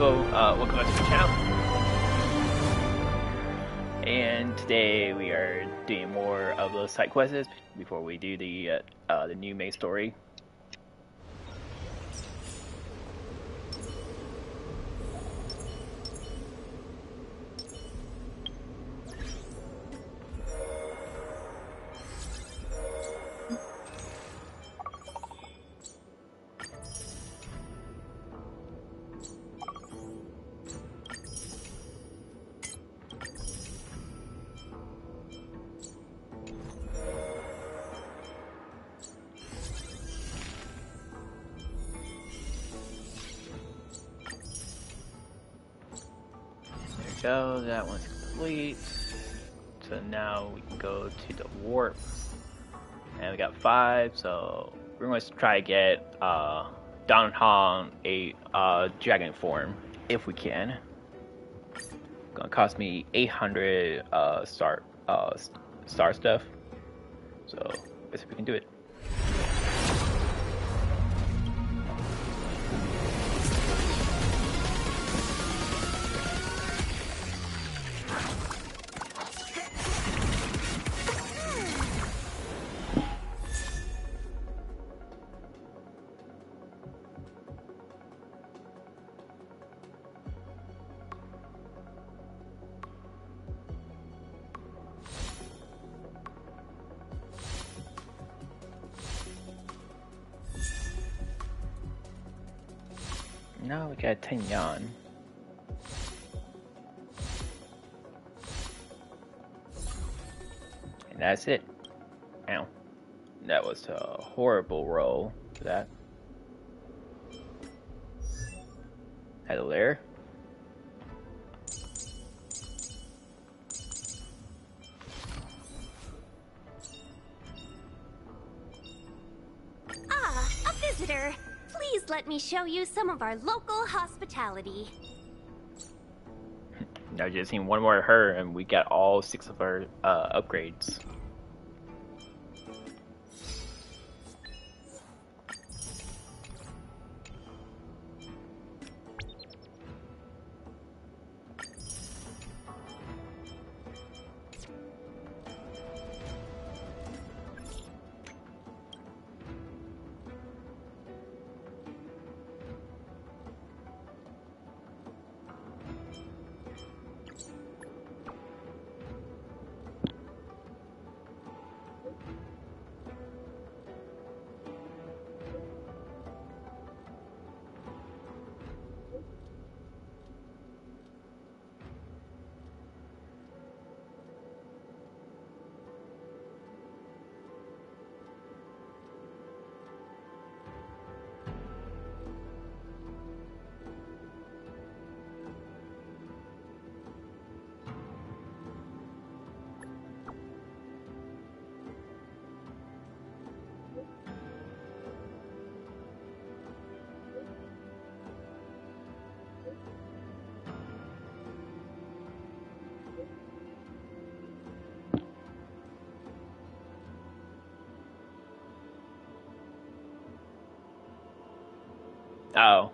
people, welcome back to the channel. And today we are doing more of those side quests before we do the new main story. Go, that one's complete. So now we can go to the warp. And we got 5, so we're going to try to get Donhong a dragon form if we can. Gonna cost me 800 star stuff. So let's see if we can do it. Now we got 10 yuan. And that's it. Ow. That was a horrible roll for that. Hello there. Ah, a visitor. Please let me show you some of our local hospitality. Now just need one more of her and we got all 6 of our upgrades. Oh.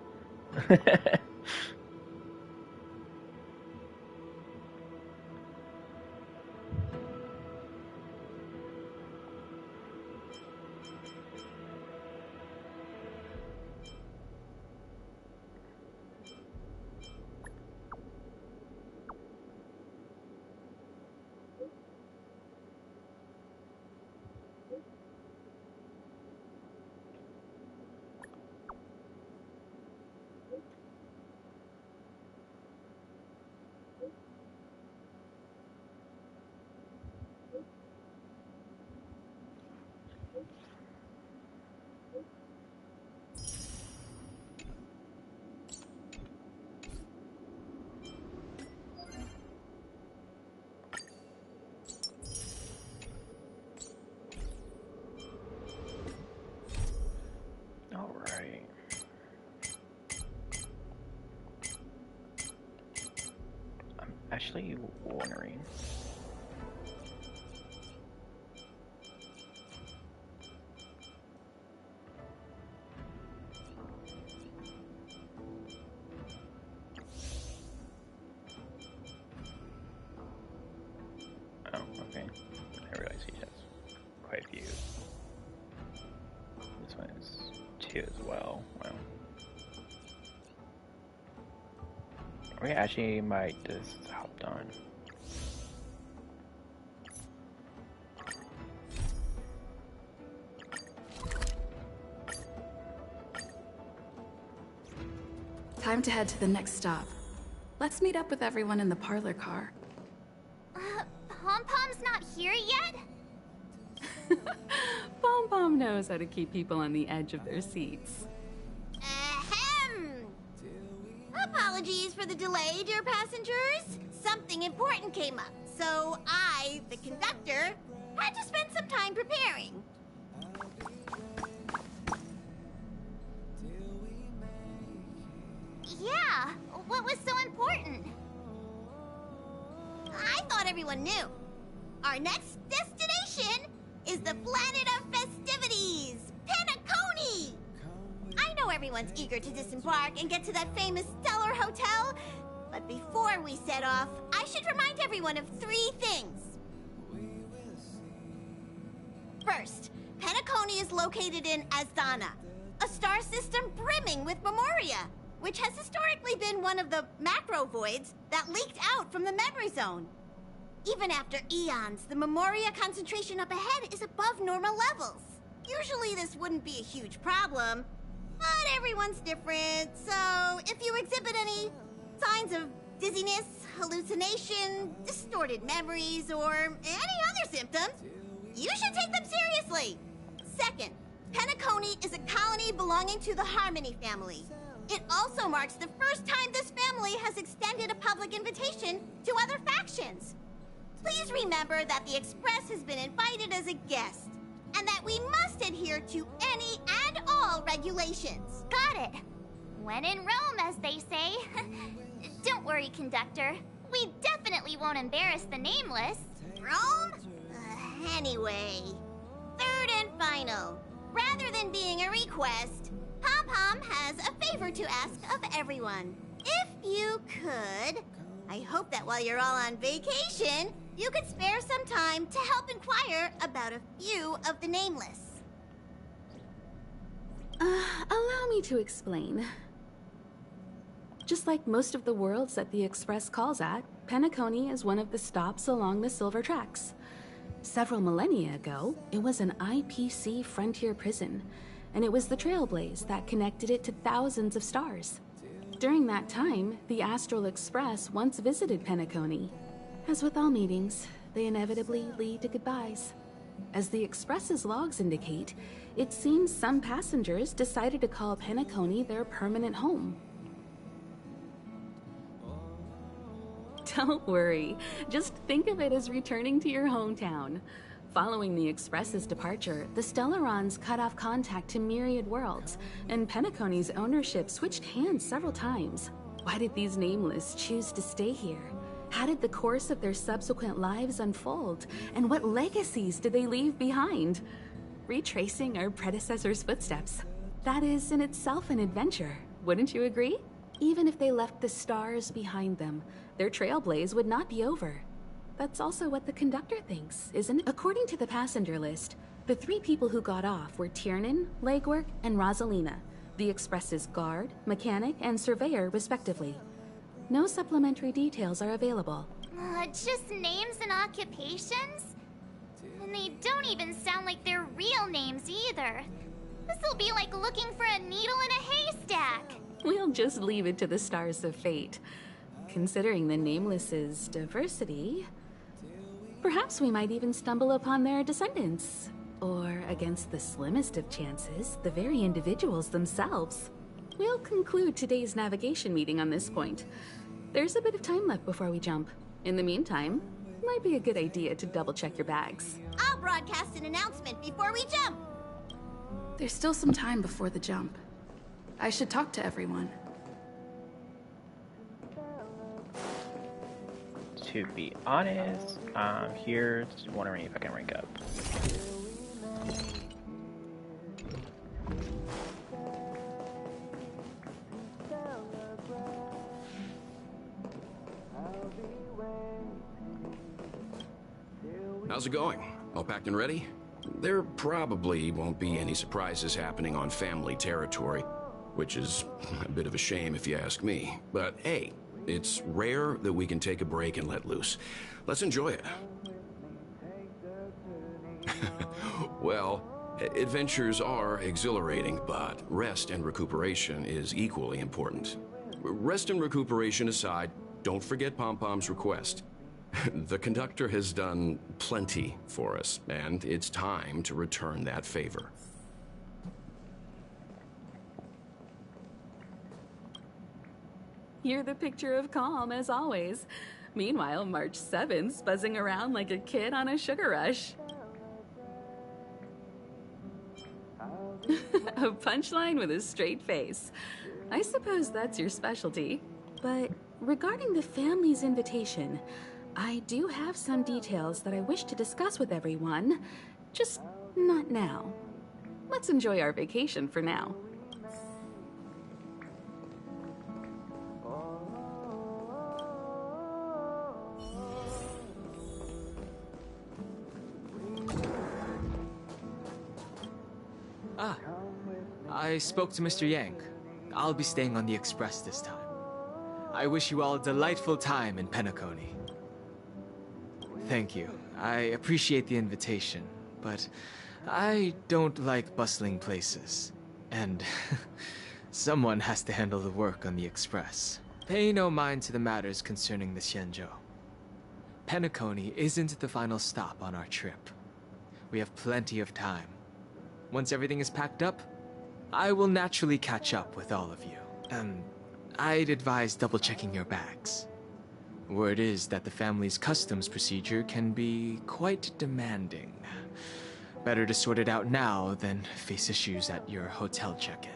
Alright. I'm actually wondering. quite a few. This one is 2 as well. Wow. We actually might just hop on. Time to head to the next stop. Let's meet up with everyone in the parlor car. Pom-Pom's not here yet? Pom-Pom knows how to keep people on the edge of their seats. Ahem! Apologies for the delay, dear passengers. Something important came up, so I, the conductor, had to spend some time preparing. Yeah, what was so important? I thought everyone knew. Our next destination is the planet of festivities, Penacony! I know everyone's eager to disembark and get to that famous Stellar Hotel, but before we set off, I should remind everyone of 3 things. First, Penacony is located in Azana, a star system brimming with Memoria, which has historically been one of the macro voids that leaked out from the memory zone. Even after eons, the Memoria concentration up ahead is above normal levels. Usually this wouldn't be a huge problem, but everyone's different, so if you exhibit any signs of dizziness, hallucination, distorted memories, or any other symptoms, you should take them seriously. Second, Penacony is a colony belonging to the Harmony family. It also marks the first time this family has extended a public invitation to other factions. Please remember that the Express has been invited as a guest, and that we must adhere to any and all regulations. Got it. When in Rome, as they say. Don't worry, conductor. We definitely won't embarrass the nameless. Rome? Anyway. Third and final. Rather than being a request, Pom-Pom has a favor to ask of everyone. If you could, I hope that while you're all on vacation, you could spare some time to help inquire about a few of the nameless. Allow me to explain. Just like most of the worlds that the Express calls at, Penacony is one of the stops along the Silver Tracks. Several millennia ago, it was an IPC frontier prison, and it was the Trailblaze that connected it to thousands of stars. During that time, the Astral Express once visited Penacony. As with all meetings, they inevitably lead to goodbyes. As the Express's logs indicate, it seems some passengers decided to call Penacony their permanent home. Don't worry, just think of it as returning to your hometown. Following the Express's departure, the Stellarons cut off contact to myriad worlds, and Penacony's ownership switched hands several times. Why did these nameless choose to stay here? How did the course of their subsequent lives unfold? And what legacies did they leave behind? Retracing our predecessors' footsteps. That is in itself an adventure, wouldn't you agree? Even if they left the stars behind them, their trailblaze would not be over. That's also what the conductor thinks, isn't it? According to the passenger list, the 3 people who got off were Tiernan, Legwork, and Rosalina, the Express's guard, mechanic, and surveyor, respectively. No supplementary details are available. Just names and occupations? And they don't even sound like their real names either. This'll be like looking for a needle in a haystack. We'll just leave it to the stars of fate. Considering the Nameless's diversity, perhaps we might even stumble upon their descendants. Or, against the slimmest of chances, the very individuals themselves. We'll conclude today's navigation meeting on this point. There's a bit of time left before we jump. In the meantime, it might be a good idea to double-check your bags. I'll broadcast an announcement before we jump. There's still some time before the jump. I should talk to everyone. To be honest, I'm here just wondering if I can rank up. How's it going? All packed and ready? There probably won't be any surprises happening on family territory, which is a bit of a shame if you ask me. But hey, it's rare that we can take a break and let loose. Let's enjoy it. Well, adventures are exhilarating, but rest and recuperation is equally important. Rest and recuperation aside, don't forget Pom Pom's request. The conductor has done plenty for us, and it's time to return that favor. You're the picture of calm, as always. Meanwhile, March 7th's buzzing around like a kid on a sugar rush. A punchline with a straight face. I suppose that's your specialty. But regarding the family's invitation, I do have some details that I wish to discuss with everyone. Just not now. Let's enjoy our vacation for now. Ah, I spoke to Mr. Yang. I'll be staying on the express this time. I wish you all a delightful time in Penacony. Thank you. I appreciate the invitation, but I don't like bustling places. And someone has to handle the work on the express. Pay no mind to the matters concerning the Xianzhou. Penacony isn't the final stop on our trip. We have plenty of time. Once everything is packed up, I will naturally catch up with all of you. I'd advise double-checking your bags. Word is that the family's customs procedure can be quite demanding. Better to sort it out now than face issues at your hotel check-in.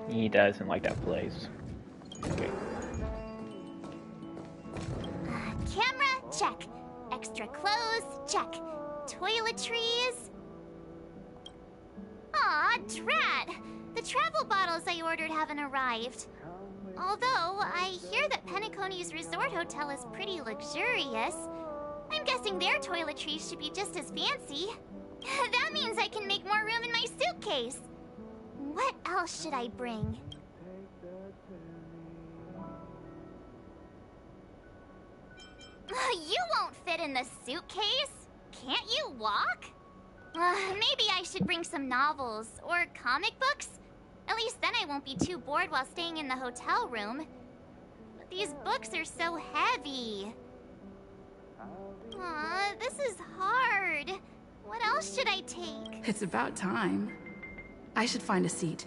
He doesn't like that place. Okay. Camera, check. Extra clothes, check. Toiletries. Aw, drat! The travel bottles I ordered haven't arrived. Although, I hear that Penacony's resort hotel is pretty luxurious. I'm guessing their toiletries should be just as fancy. That means I can make more room in my suitcase. What else should I bring? You won't fit in the suitcase. Can't you walk? Maybe I should bring some novels or comic books. At least then I won't be too bored while staying in the hotel room. But these books are so heavy. Aw, this is hard. What else should I take? It's about time. I should find a seat.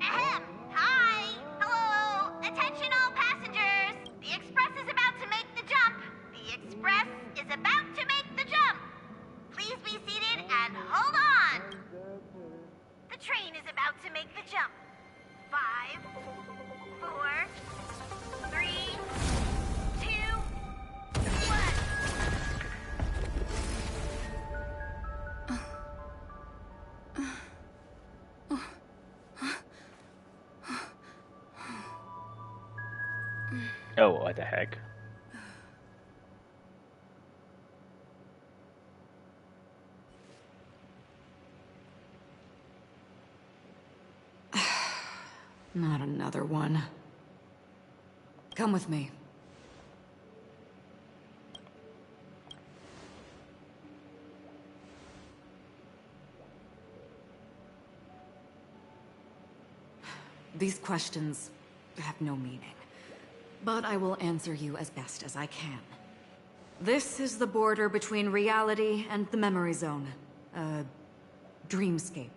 Ahem. Hi. Hello. Attention all passengers. The express is about to make the jump. The express is about to make the jump. Please be seated and hold on. The train is about to make the jump. 5, 4, 3, 2, 1. Oh, what the heck? Not another one. Come with me. These questions have no meaning, but I will answer you as best as I can. This is the border between reality and the memory zone, a dreamscape.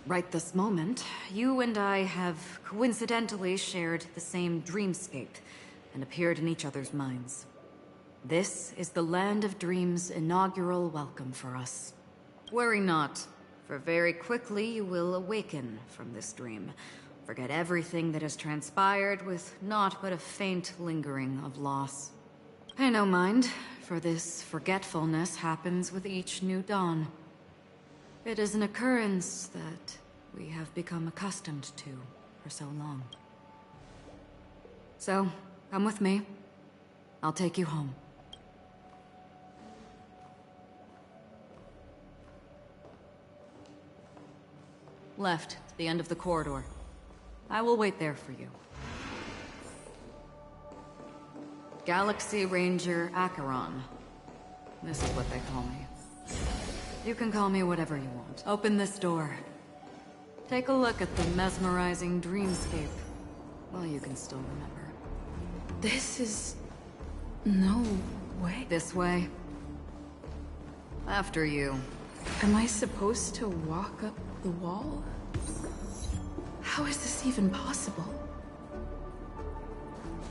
Right this moment, you and I have coincidentally shared the same dreamscape and appeared in each other's minds. This is the Land of Dreams' inaugural welcome for us. Worry not, for very quickly you will awaken from this dream. Forget everything that has transpired with naught but a faint lingering of loss. Pay no mind, for this forgetfulness happens with each new dawn. It is an occurrence that we have become accustomed to for so long. So, come with me. I'll take you home. Left, to the end of the corridor. I will wait there for you. Galaxy Ranger Acheron. This is what they call me. You can call me whatever you want. Open this door. Take a look at the mesmerizing dreamscape. Well, you can still remember. This is... no way. This way. After you. Am I supposed to walk up the wall? How is this even possible?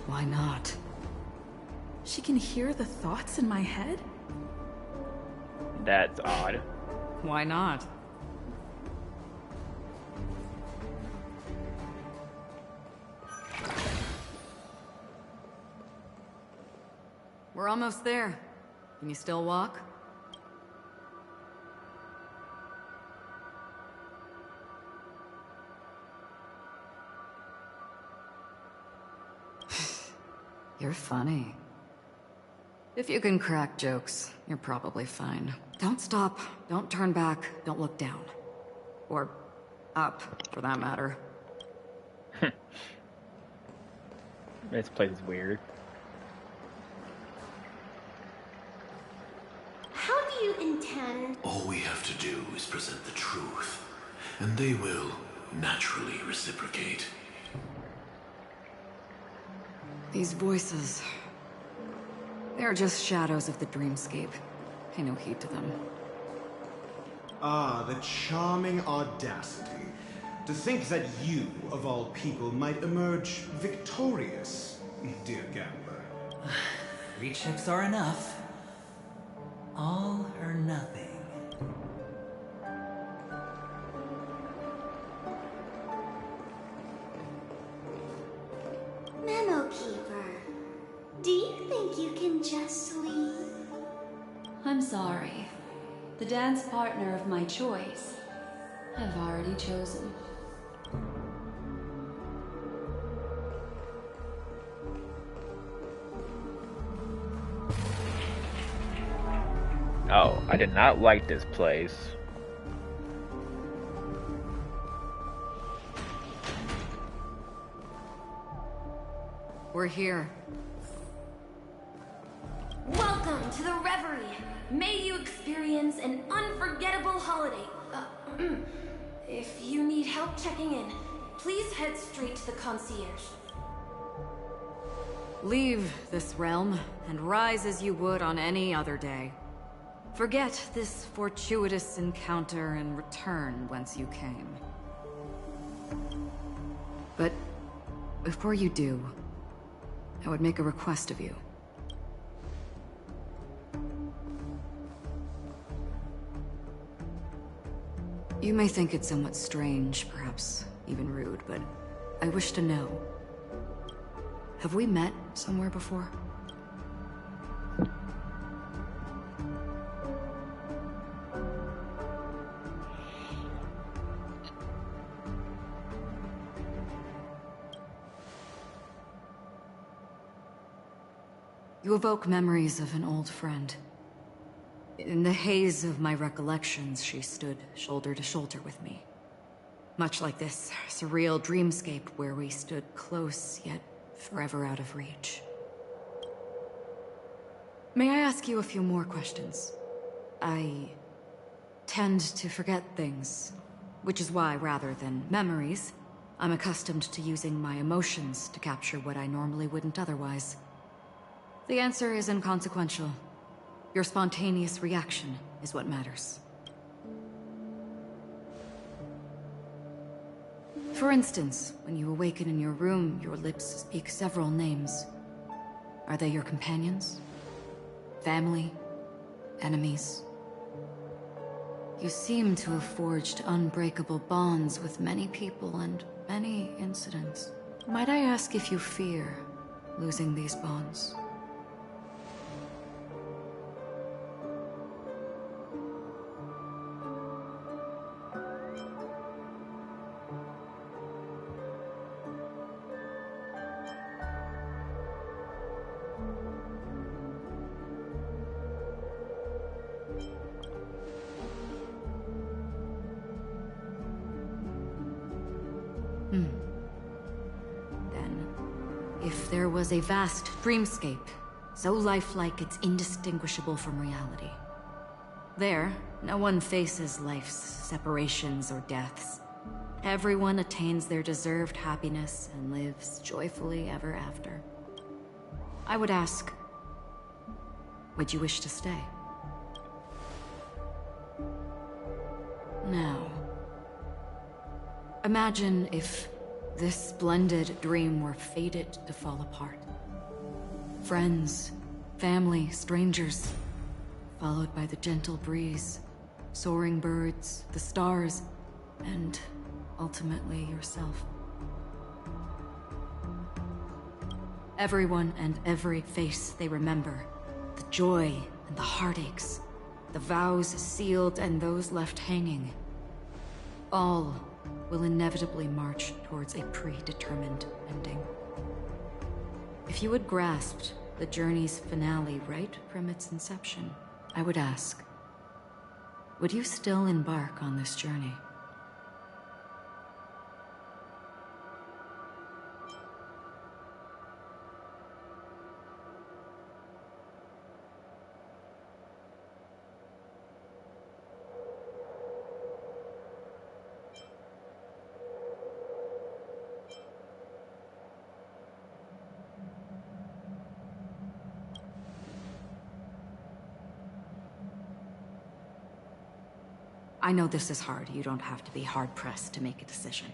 Why not? She can hear the thoughts in my head? That's odd. Why not? We're almost there. Can you still walk? You're funny. If you can crack jokes, you're probably fine. Don't stop, don't turn back, don't look down. Or up, for that matter. This place is weird. How do you intend? All we have to do is present the truth, and they will naturally reciprocate. These voices... they're just shadows of the dreamscape. Pay no heed to them. Ah, the charming audacity. To think that you, of all people, might emerge victorious, dear gambler. 3 chips are enough. All or nothing. Memo Keeper, do you think you can just leave? I'm sorry. The dance partner of my choice, I've already chosen. Oh, I did not like this place. We're here. Welcome to the Reverie. May you experience an unforgettable holiday. If you need help checking in, please head straight to the concierge. Leave this realm, and rise as you would on any other day. Forget this fortuitous encounter and return whence you came. But before you do, I would make a request of you. You may think it somewhat strange, perhaps even rude, but I wish to know. Have we met somewhere before? You evoke memories of an old friend. In the haze of my recollections, she stood shoulder to shoulder with me. Much like this surreal dreamscape where we stood close, yet forever out of reach. May I ask you a few more questions? I tend to forget things, which is why, rather than memories, I'm accustomed to using my emotions to capture what I normally wouldn't otherwise. The answer is inconsequential. Your spontaneous reaction is what matters. For instance, when you awaken in your room, your lips speak several names. Are they your companions? Family? Enemies? You seem to have forged unbreakable bonds with many people and many incidents. Might I ask if you fear losing these bonds? Then, if there was a vast dreamscape, so lifelike it's indistinguishable from reality. There, no one faces life's separations or deaths. Everyone attains their deserved happiness and lives joyfully ever after. I would ask, would you wish to stay? Now, imagine if this splendid dream were fated to fall apart. Friends, family, strangers, followed by the gentle breeze, soaring birds, the stars, and ultimately yourself. Everyone and every face they remember, the joy and the heartaches, the vows sealed and those left hanging, all will inevitably march towards a predetermined ending. If you had grasped the journey's finale right from its inception, I would ask, would you still embark on this journey? I know this is hard. You don't have to be hard-pressed to make a decision.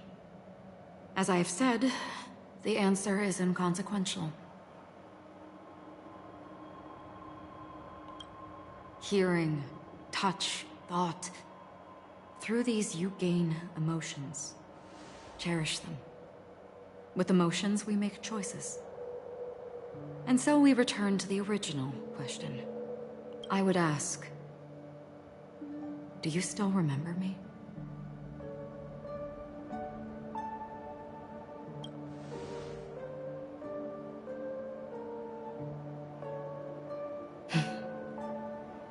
As I have said, the answer is inconsequential. Hearing, touch, thought. Through these you gain emotions. Cherish them. With emotions, we make choices. And so we return to the original question. I would ask, do you still remember me?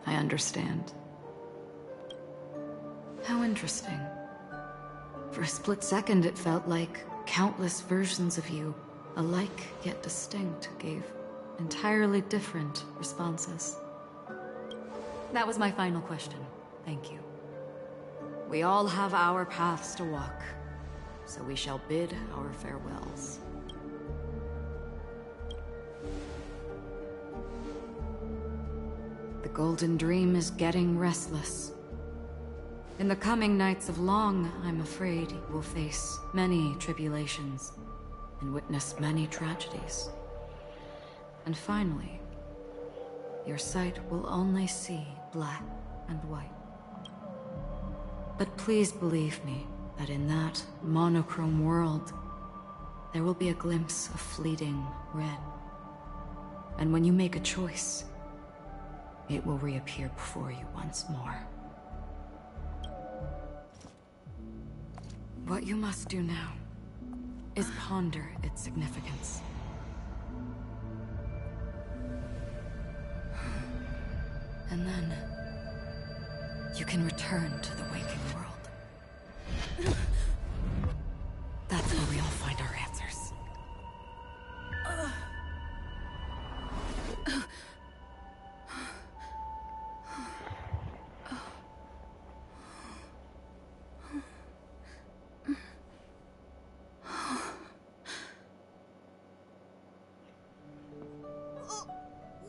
I understand. How interesting. For a split second, it felt like countless versions of you, alike yet distinct, gave entirely different responses. That was my final question. Thank you. We all have our paths to walk, so we shall bid our farewells. The Golden Dream is getting restless. In the coming nights of Long, I'm afraid you will face many tribulations and witness many tragedies. And finally, your sight will only see black and white. But please believe me that in that monochrome world, there will be a glimpse of fleeting red. And when you make a choice, it will reappear before you once more. What you must do now is ponder its significance. And then you can return to the waking world. That's where we all find our answers.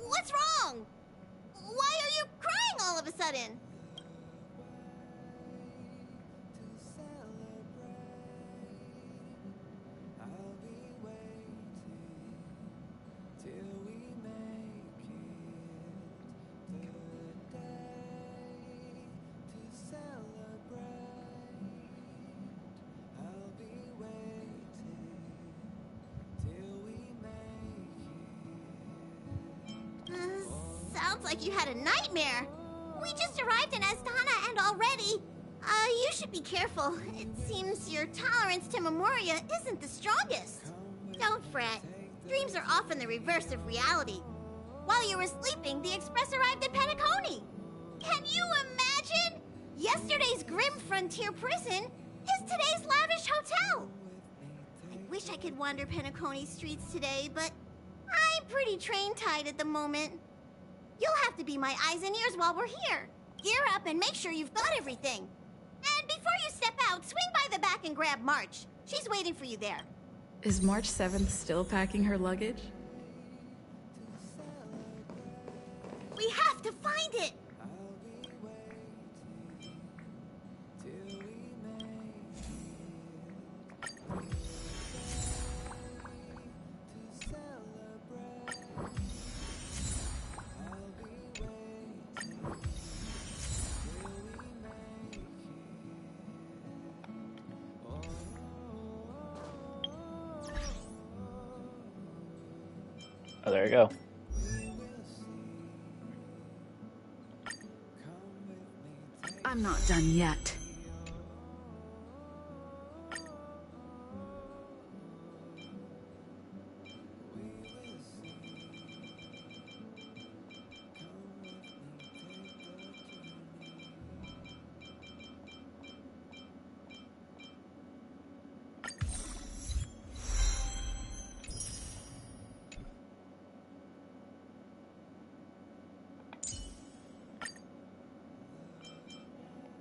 What's wrong? Why are you crying all of a sudden? Sounds like you had a nightmare. We just arrived in Asdana and already... you should be careful. It seems your tolerance to Memoria isn't the strongest. Don't fret. Dreams are often the reverse of reality. While you were sleeping, the Express arrived at Penacony. Can you imagine? Yesterday's grim frontier prison is today's lavish hotel. wish I could wander Penacony's streets today, but I'm pretty train-tied at the moment. You'll have to be my eyes and ears while we're here. Gear up and make sure you've got everything. And before you step out, swing by the back and grab March. She's waiting for you there. Is March 7th still packing her luggage? We have to find it! Oh, there you go. I'm not done yet.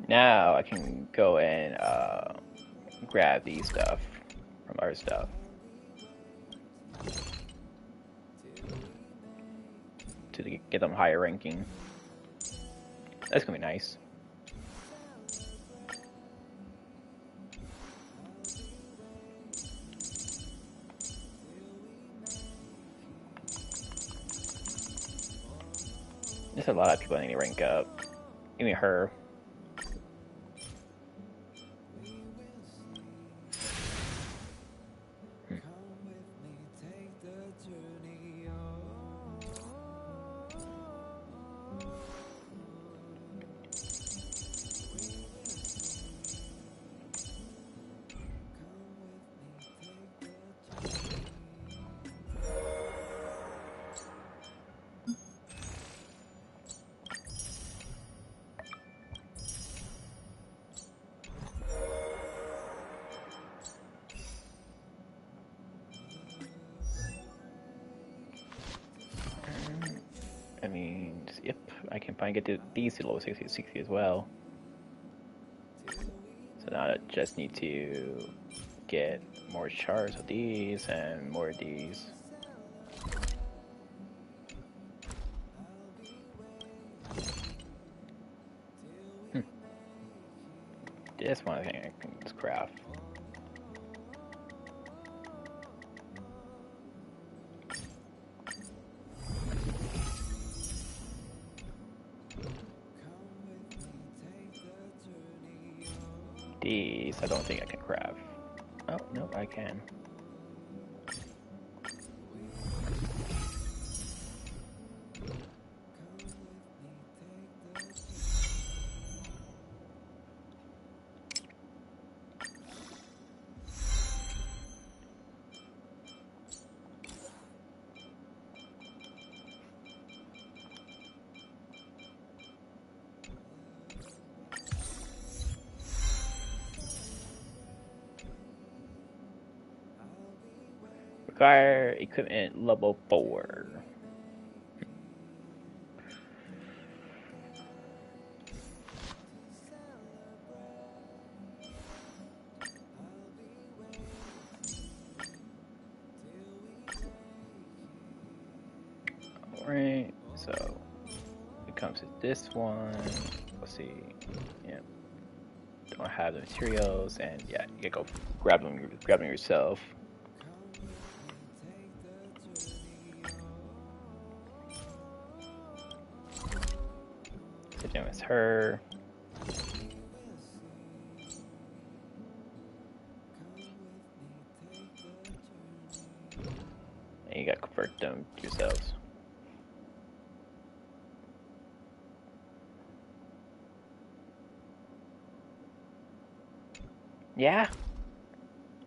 Now I can go and grab these stuff from our stuff to get them higher ranking. That's gonna be nice. There's a lot of people I need to rank up. Even her. I mean, yep, I can finally get to these to level 60 as well. So now I just need to get more shards of these and more of these. This one thing I can just craft. These I don't think I can craft. Oh, no, I can. Require equipment level 4. Alright, so it comes to this one. Let's see. Yeah. Don't have the materials, and yeah, you gotta go grab them yourself. Same as her. And you gotta convert them yourselves. Yeah.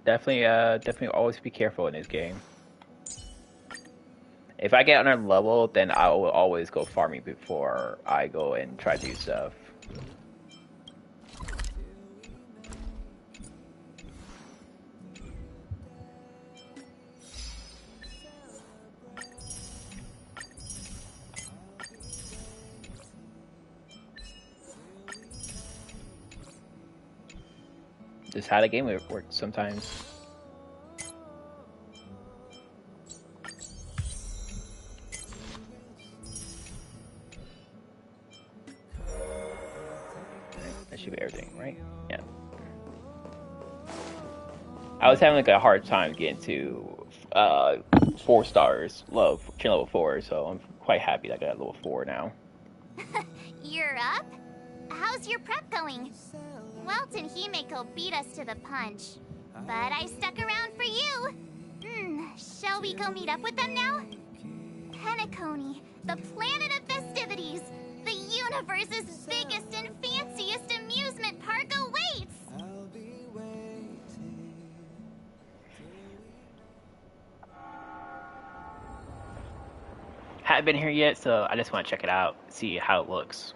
Definitely always be careful in this game. If I get on a level, then I will always go farming before I go and try to do stuff. Just how the game works sometimes. That should be everything, right? Yeah. I was having like a hard time getting to 4 stars, level 4, so I'm quite happy that I got level 4 now. You're up? How's your prep going? Welt and Himeko beat us to the punch, but I stuck around for you. Shall we go meet up with them now? Penacony, the planet of festivities, the universe's biggest and fanciest amusement park awaits! Haven't been here yet, so I just want to check it out, see how it looks.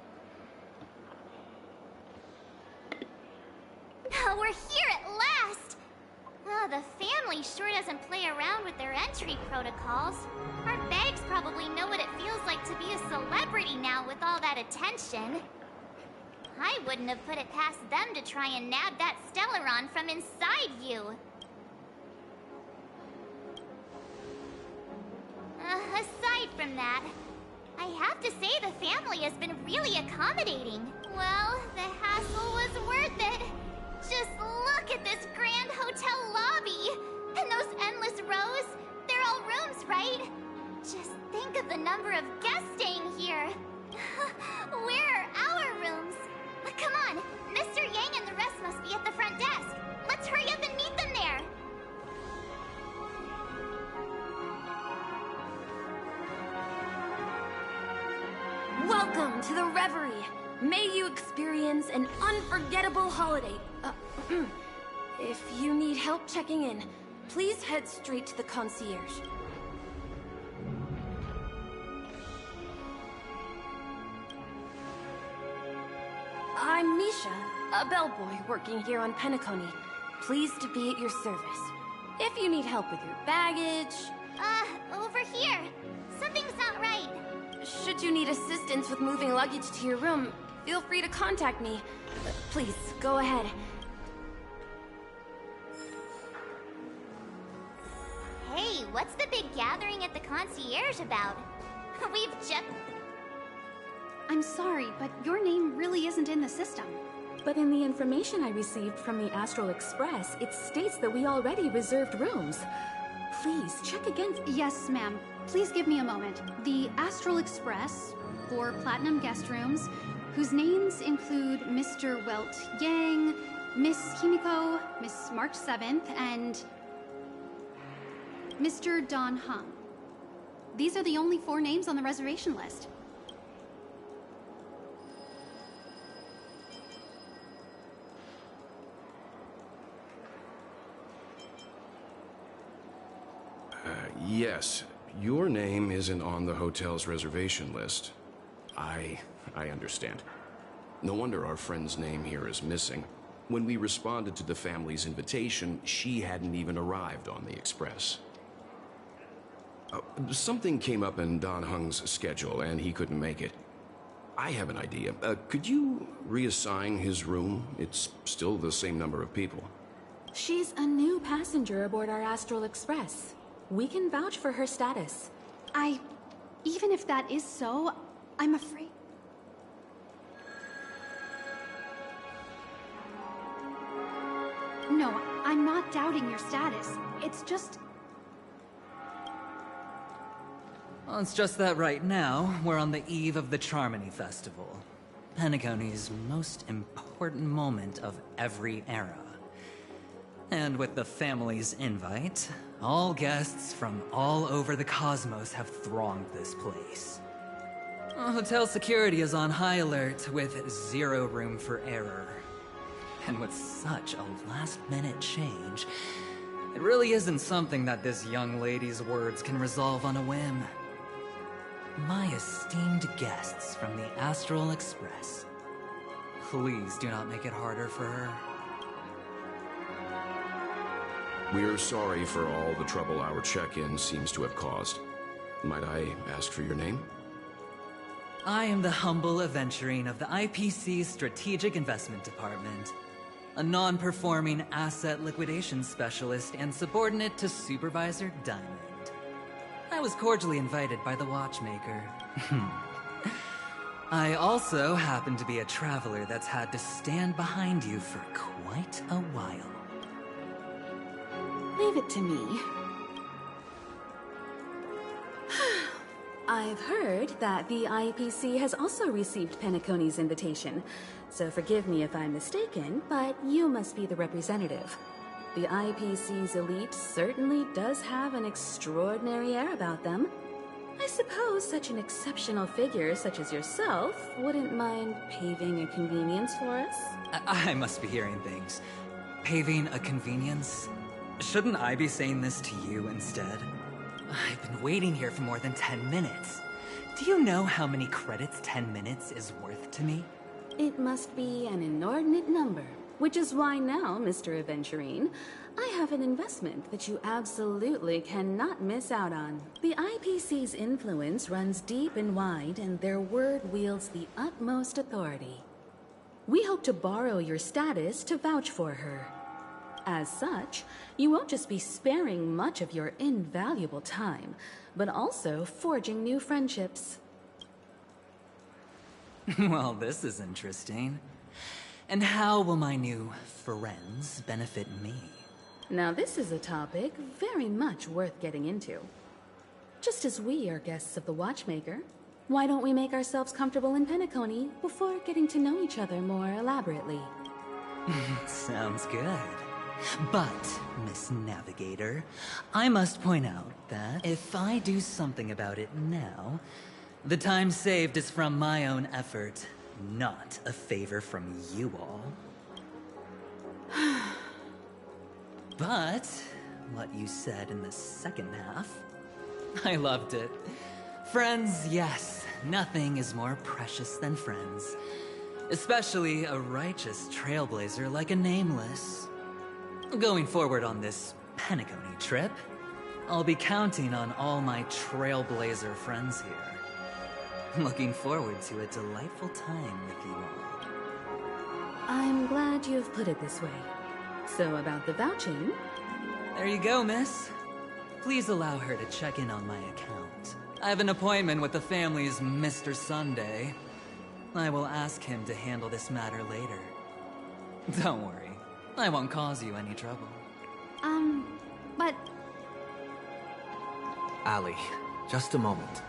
We're here at last! Oh, the family sure doesn't play around with their entry protocols. Our bags probably know what it feels like to be a celebrity now with all that attention. I wouldn't have put it past them to try and nab that Stellaron from inside you. Aside from that, I have to say the family has been really accommodating. Well, the hassle was worth it. Just look at this grand hotel lobby! And those endless rows, they're all rooms, right? Just think of the number of guests staying here. Where are our rooms? Come on, Mr. Yang and the rest must be at the front desk. Let's hurry up and meet them there. Welcome to the Reverie. May you experience an unforgettable holiday. If you need help checking in, please head straight to the concierge. I'm Misha, a bellboy working here on Penacony. Pleased to be at your service. If you need help with your baggage... Over here. Something's not right. Should you need assistance with moving luggage to your room, feel free to contact me. Please, go ahead. Hey, what's the big gathering at the concierge about? We've just... I'm sorry, but your name really isn't in the system. But in the information I received from the Astral Express, it states that we already reserved rooms. Please, check again. Yes, ma'am. Please give me a moment. The Astral Express, for Platinum Guest Rooms, whose names include Mr. Welt Yang, Miss Himiko, Miss March 7th, and Mr. Don Hung. These are the only 4 names on the reservation list. Yes. Your name isn't on the hotel's reservation list. I understand. No wonder our friend's name here is missing. When we responded to the family's invitation, she hadn't even arrived on the express. Something came up in Don Hung's schedule, and he couldn't make it. I have an idea. Could you reassign his room? It's still the same number of people. She's a new passenger aboard our Astral Express. We can vouch for her status. Even if that is so, I'm afraid... No, I'm not doubting your status. It's just... Well, it's just that right now, we're on the eve of the Charmony Festival. Penacony's most important moment of every era. And with the family's invite, all guests from all over the cosmos have thronged this place. Hotel security is on high alert with 0 room for error. And with such a last-minute change, it really isn't something that this young lady's words can resolve on a whim. My esteemed guests from the Astral Express, please do not make it harder for her. We're sorry for all the trouble our check-in seems to have caused. Might I ask for your name? I am the humble aventurine of the IPC's Strategic Investment Department. a non-performing asset liquidation specialist and subordinate to Supervisor Diamond. I was cordially invited by the watchmaker. I also happen to be a traveler that's had to stand behind you for quite a while. Leave it to me. I've heard that the IPC has also received Penacony's invitation, so forgive me if I'm mistaken, but you must be the representative. The IPC's elite certainly does have an extraordinary air about them. I suppose such an exceptional figure such as yourself wouldn't mind paving a convenience for us? I must be hearing things. Paving a convenience? Shouldn't I be saying this to you instead? I've been waiting here for more than 10 minutes. Do you know how many credits 10 minutes is worth to me? It must be an inordinate number, which is why now, Mr. Aventurine, I have an investment that you absolutely cannot miss out on. The IPC's influence runs deep and wide, and their word wields the utmost authority. We hope to borrow your status to vouch for her. As such, you won't just be sparing much of your invaluable time, but also forging new friendships. Well, this is interesting. And how will my new friends benefit me? Now this is a topic very much worth getting into. Just as we are guests of the Watchmaker, why don't we make ourselves comfortable in Penacony before getting to know each other more elaborately? Sounds good. But, Miss Navigator, I must point out that if I do something about it now, the time saved is from my own effort, not a favor from you all. But, what you said in the second half, I loved it. Friends, yes, nothing is more precious than friends. Especially a righteous trailblazer like a Nameless. Going forward on this Penacony trip, I'll be counting on all my trailblazer friends here. Looking forward to a delightful time with you all. I'm glad you've put it this way. So about the vouching... There you go, miss. Please allow her to check in on my account. I have an appointment with the family's Mr. Sunday. I will ask him to handle this matter later. Don't worry. I won't cause you any trouble. But... Ali, just a moment.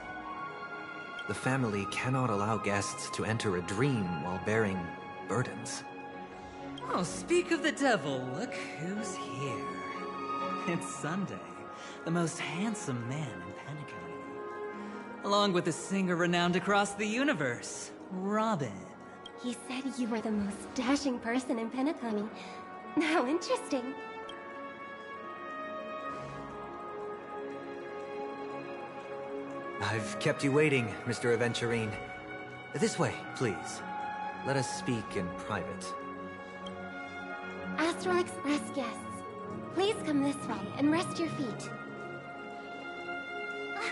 The family cannot allow guests to enter a dream while bearing burdens. Oh, speak of the devil, look who's here. It's Sunday, the most handsome man in Penacony. Along with a singer renowned across the universe, Robin. He said you were the most dashing person in Penacony. How interesting. I've kept you waiting, Mr. Aventurine. This way, please. Let us speak in private. Astral Express guests, please come this way and rest your feet.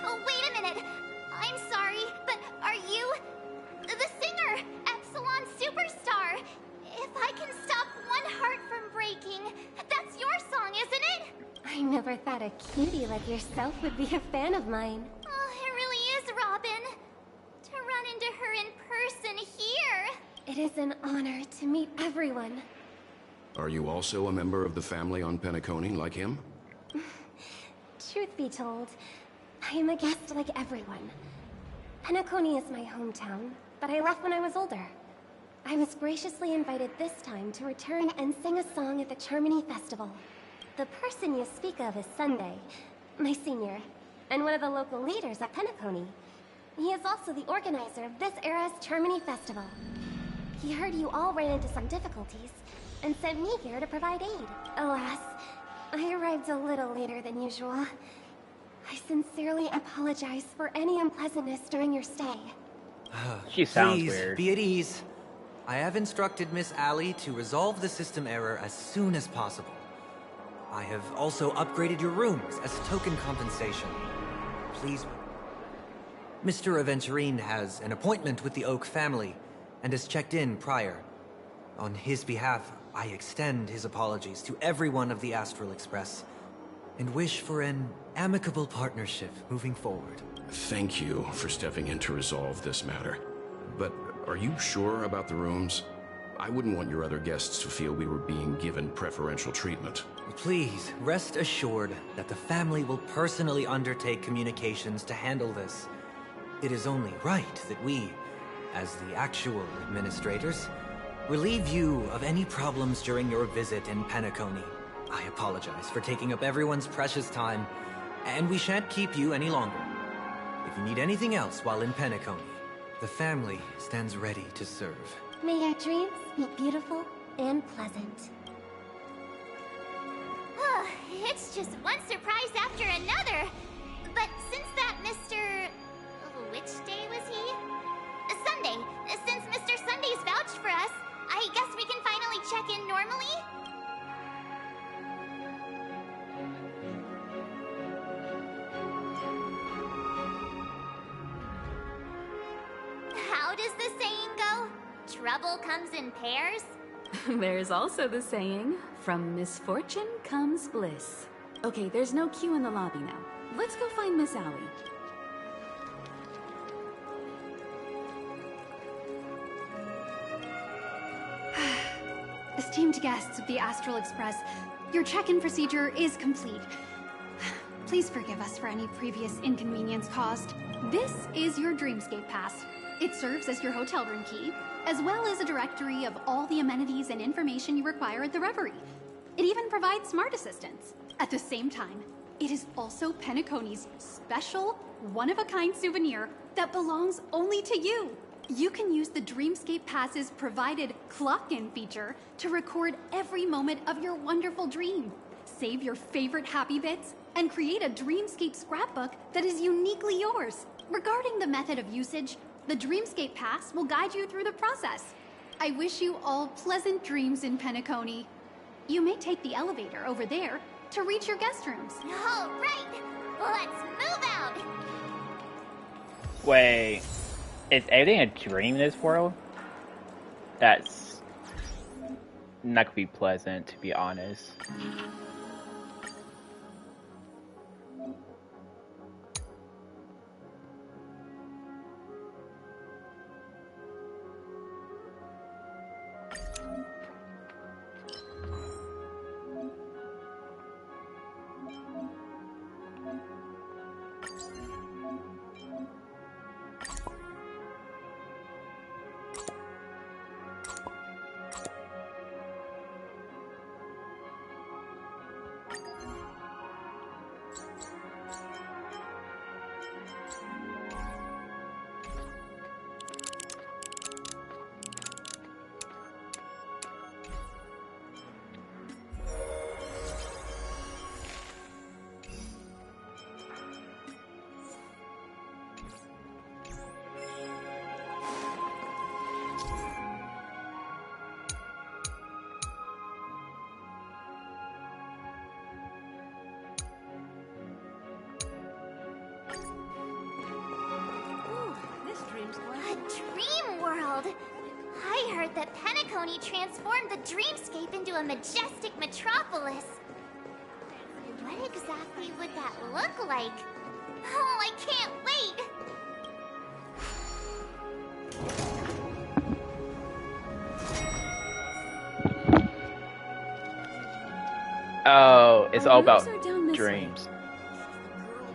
Oh, wait a minute. I'm sorry, but are you the singer, Epsilon Superstar? If I can stop one heart from breaking, that's your song, isn't it? I never thought a cutie like yourself would be a fan of mine. Oh, it really is, Robin. To run into her in person here. It is an honor to meet everyone. Are you also a member of the family on Penacony like him? Truth be told, I am a guest like everyone. Penacony is my hometown, but I left when I was older. I was graciously invited this time to return and sing a song at the Charmony Festival. The person you speak of is Sunday, my senior, and one of the local leaders at Penacony. He is also the organizer of this era's Charmony Festival. He heard you all ran into some difficulties, and sent me here to provide aid. Alas, I arrived a little later than usual. I sincerely apologize for any unpleasantness during your stay. She sounds Please, weird. be at ease. I have instructed Miss Ali to resolve the system error as soon as possible. I have also upgraded your rooms as token compensation. Please... Mr. Aventurine has an appointment with the Oak family and has checked in prior. On his behalf, I extend his apologies to everyone of the Astral Express, and wish for an amicable partnership moving forward. Thank you for stepping in to resolve this matter. But are you sure about the rooms? I wouldn't want your other guests to feel we were being given preferential treatment. Please, rest assured that the family will personally undertake communications to handle this. It is only right that we, as the actual administrators, relieve you of any problems during your visit in Penacony. I apologize for taking up everyone's precious time, and we shan't keep you any longer. If you need anything else while in Penacony, the family stands ready to serve. May our dreams be beautiful and pleasant. It's just one surprise after another. But since that Mr... Which day was he? Sunday. Since Mr. Sunday's vouched for us, I guess we can finally check in normally? How does the saying go? Trouble comes in pairs? There's also the saying, from misfortune comes bliss. Okay, there's no queue in the lobby now. Let's go find Miss Allie. Esteemed guests of the Astral Express, your check-in procedure is complete. Please forgive us for any previous inconvenience caused. This is your Dreamscape Pass. It serves as your hotel room key, as well as a directory of all the amenities and information you require at the Reverie. It even provides smart assistants. At the same time, it is also Penacony's special, one-of-a-kind souvenir that belongs only to you. You can use the Dreamscape Pass's provided clock-in feature to record every moment of your wonderful dream. Save your favorite happy bits and create a Dreamscape scrapbook that is uniquely yours. Regarding the method of usage, the Dreamscape Pass will guide you through the process. I wish you all pleasant dreams in Penacony. You may take the elevator over there to reach your guest rooms. All right, let's move out. Wait, is everything a dream in this world? That's not gonna be pleasant, to be honest. A dream world! I heard that Penacony transformed the dreamscape into a majestic metropolis. What exactly would that look like? Oh, I can't wait! Oh, it's all about dreams.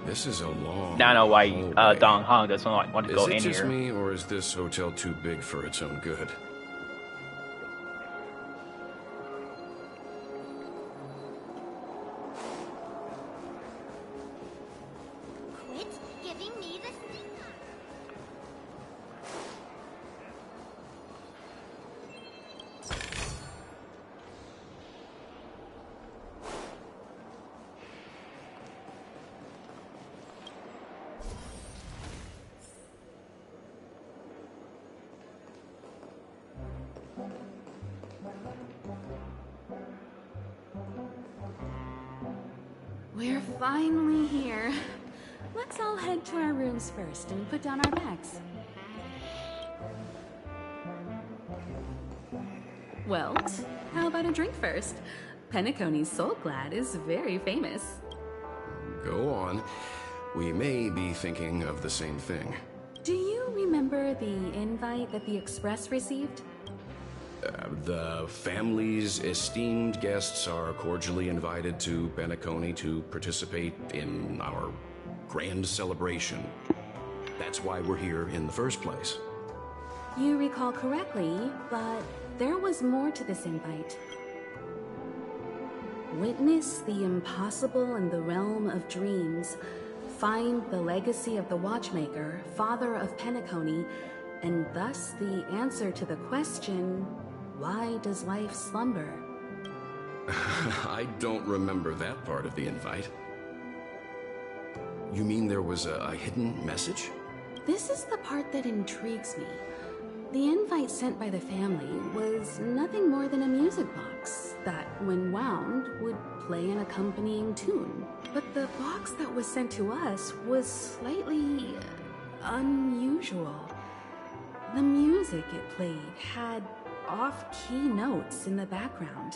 This is a long. Now I know why Dong Hong doesn't want to go in here. Is it just me, or is this hotel too big for its own good? Quit giving me the signal. We're finally here. Let's all head to our rooms first and put down our bags. Welt, how about a drink first? Penacony's Soul Glad is very famous. Go on. We may be thinking of the same thing. Do you remember the invite that the Express received? The family's esteemed guests are cordially invited to Penacony to participate in our grand celebration. That's why we're here in the first place. You recall correctly, but there was more to this invite. Witness the impossible in the realm of dreams. Find the legacy of the Watchmaker, father of Penacony, and thus the answer to the question, why does life slumber? I don't remember that part of the invite. You mean there was a hidden message? This is the part that intrigues me. The invite sent by the family was nothing more than a music box that, when wound, would play an accompanying tune. But the box that was sent to us was slightly unusual. The music it played had off-key notes in the background.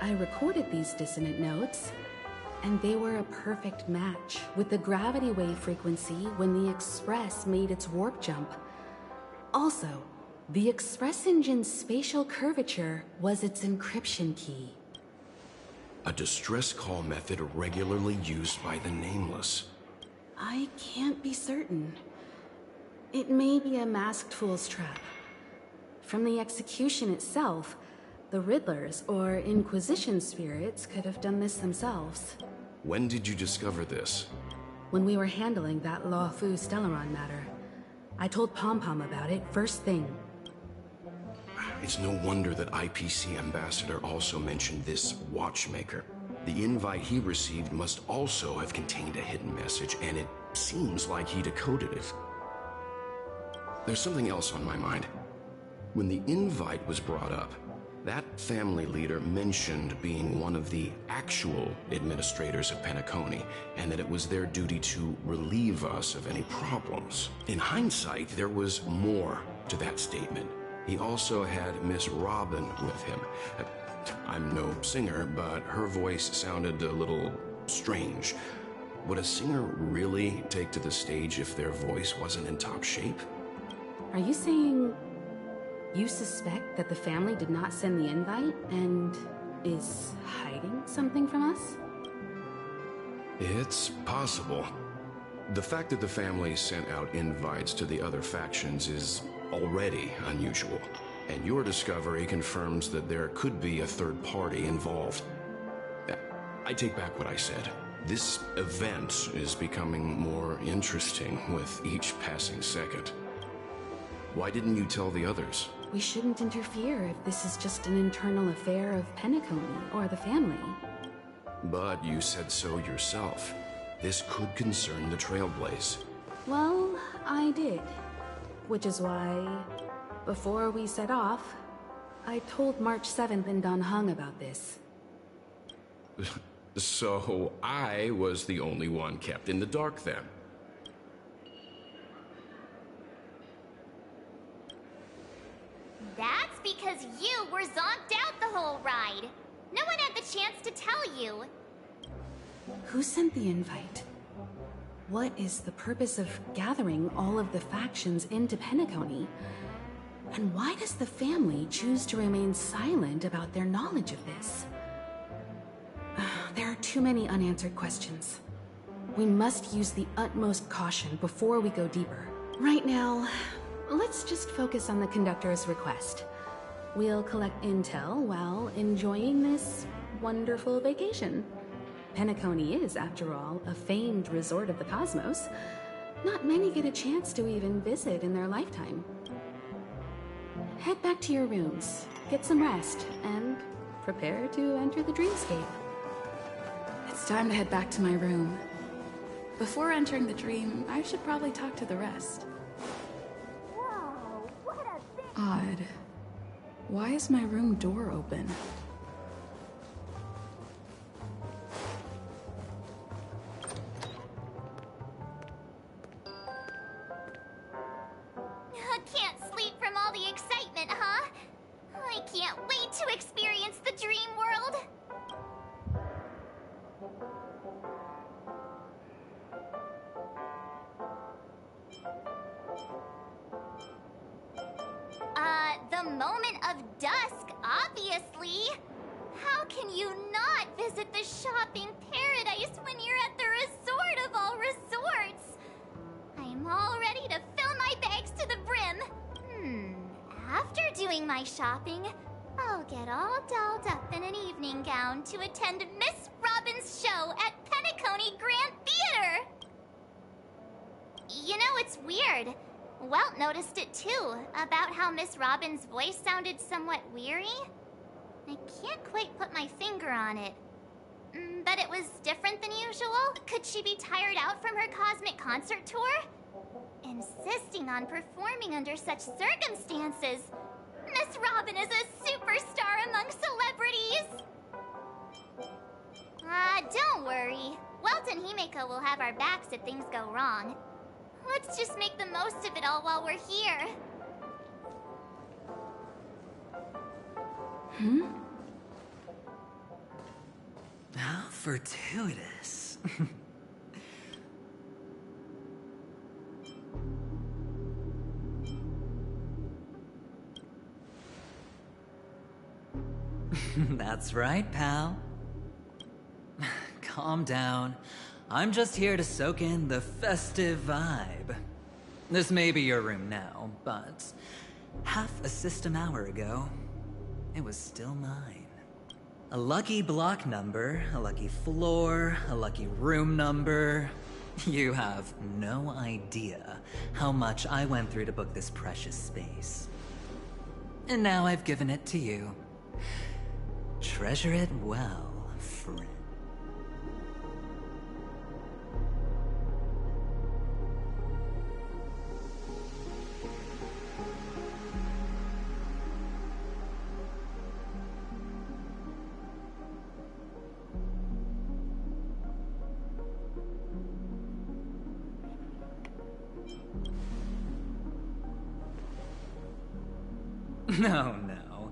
I recorded these dissonant notes, and they were a perfect match with the gravity wave frequency when the Express made its warp jump. Also, the Express engine's spatial curvature was its encryption key. A distress call method regularly used by the Nameless. I can't be certain. It may be a masked fool's trap. From the execution itself, the Riddlers or Inquisition spirits could have done this themselves. When did you discover this? When we were handling that Lawfu Stellaron matter. I told Pom-Pom about it first thing. It's no wonder that IPC Ambassador also mentioned this Watchmaker. The invite he received must also have contained a hidden message, and it seems like he decoded it. There's something else on my mind. When the invite was brought up, that family leader mentioned being one of the actual administrators of Penacony, and that it was their duty to relieve us of any problems. In hindsight, there was more to that statement. He also had Miss Robin with him. I'm no singer, but her voice sounded a little strange. Would a singer really take to the stage if their voice wasn't in top shape? Are you saying you suspect that the family did not send the invite and is hiding something from us? It's possible. The fact that the family sent out invites to the other factions is already unusual, and your discovery confirms that there could be a third party involved. I take back what I said. This event is becoming more interesting with each passing second. Why didn't you tell the others? We shouldn't interfere if this is just an internal affair of Penacony or the family. But you said so yourself. This could concern the Trailblaze. Well, I did. Which is why, before we set off, I told March 7th and Don Hung about this. So I was the only one kept in the dark then. That's because you were zonked out the whole ride. No one had the chance to tell you. Who sent the invite? What is the purpose of gathering all of the factions into Penacony? And why does the family choose to remain silent about their knowledge of this? There are too many unanswered questions. We must use the utmost caution before we go deeper. Right now, let's just focus on the conductor's request. We'll collect intel while enjoying this wonderful vacation. Penacony is, after all, a famed resort of the cosmos. Not many get a chance to even visit in their lifetime. Head back to your rooms, get some rest, and prepare to enter the dreamscape. It's time to head back to my room. Before entering the dream, I should probably talk to the rest. Whoa, what a thing! Odd. Why is my room door open? Can't sleep from all the excitement, huh? I can't wait can you not visit the shopping paradise when you're at the resort of all resorts? I'm all ready to fill my bags to the brim. After doing my shopping, I'll get all dolled up in an evening gown to attend Miss Robin's show at Penacony Grand Theater. You know, it's weird. Welt noticed it too, about how Miss Robin's voice sounded somewhat weary. I can't quite put my finger on it. But it was different than usual? Could she be tired out from her cosmic concert tour? Insisting on performing under such circumstances. Miss Robin is a superstar among celebrities! Don't worry. Welt and Himeko will have our backs if things go wrong. Let's just make the most of it all while we're here. How fortuitous. That's right, pal. Calm down. I'm just here to soak in the festive vibe. This may be your room now, but half a system hour ago, it was still mine. A lucky block number, a lucky floor, a lucky room number. You have no idea how much I went through to book this precious space. And now I've given it to you. Treasure it well, friend. No, no.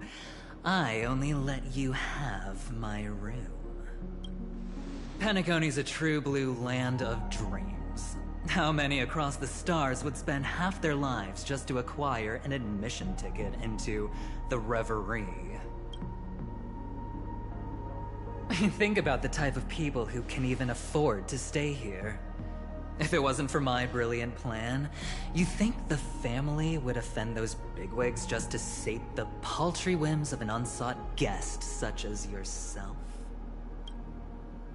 I only let you have my room. Penacony's a true blue land of dreams. How many across the stars would spend half their lives just to acquire an admission ticket into the Reverie? Think about the type of people who can even afford to stay here. If it wasn't for my brilliant plan, you think the family would offend those bigwigs just to sate the paltry whims of an unsought guest such as yourself?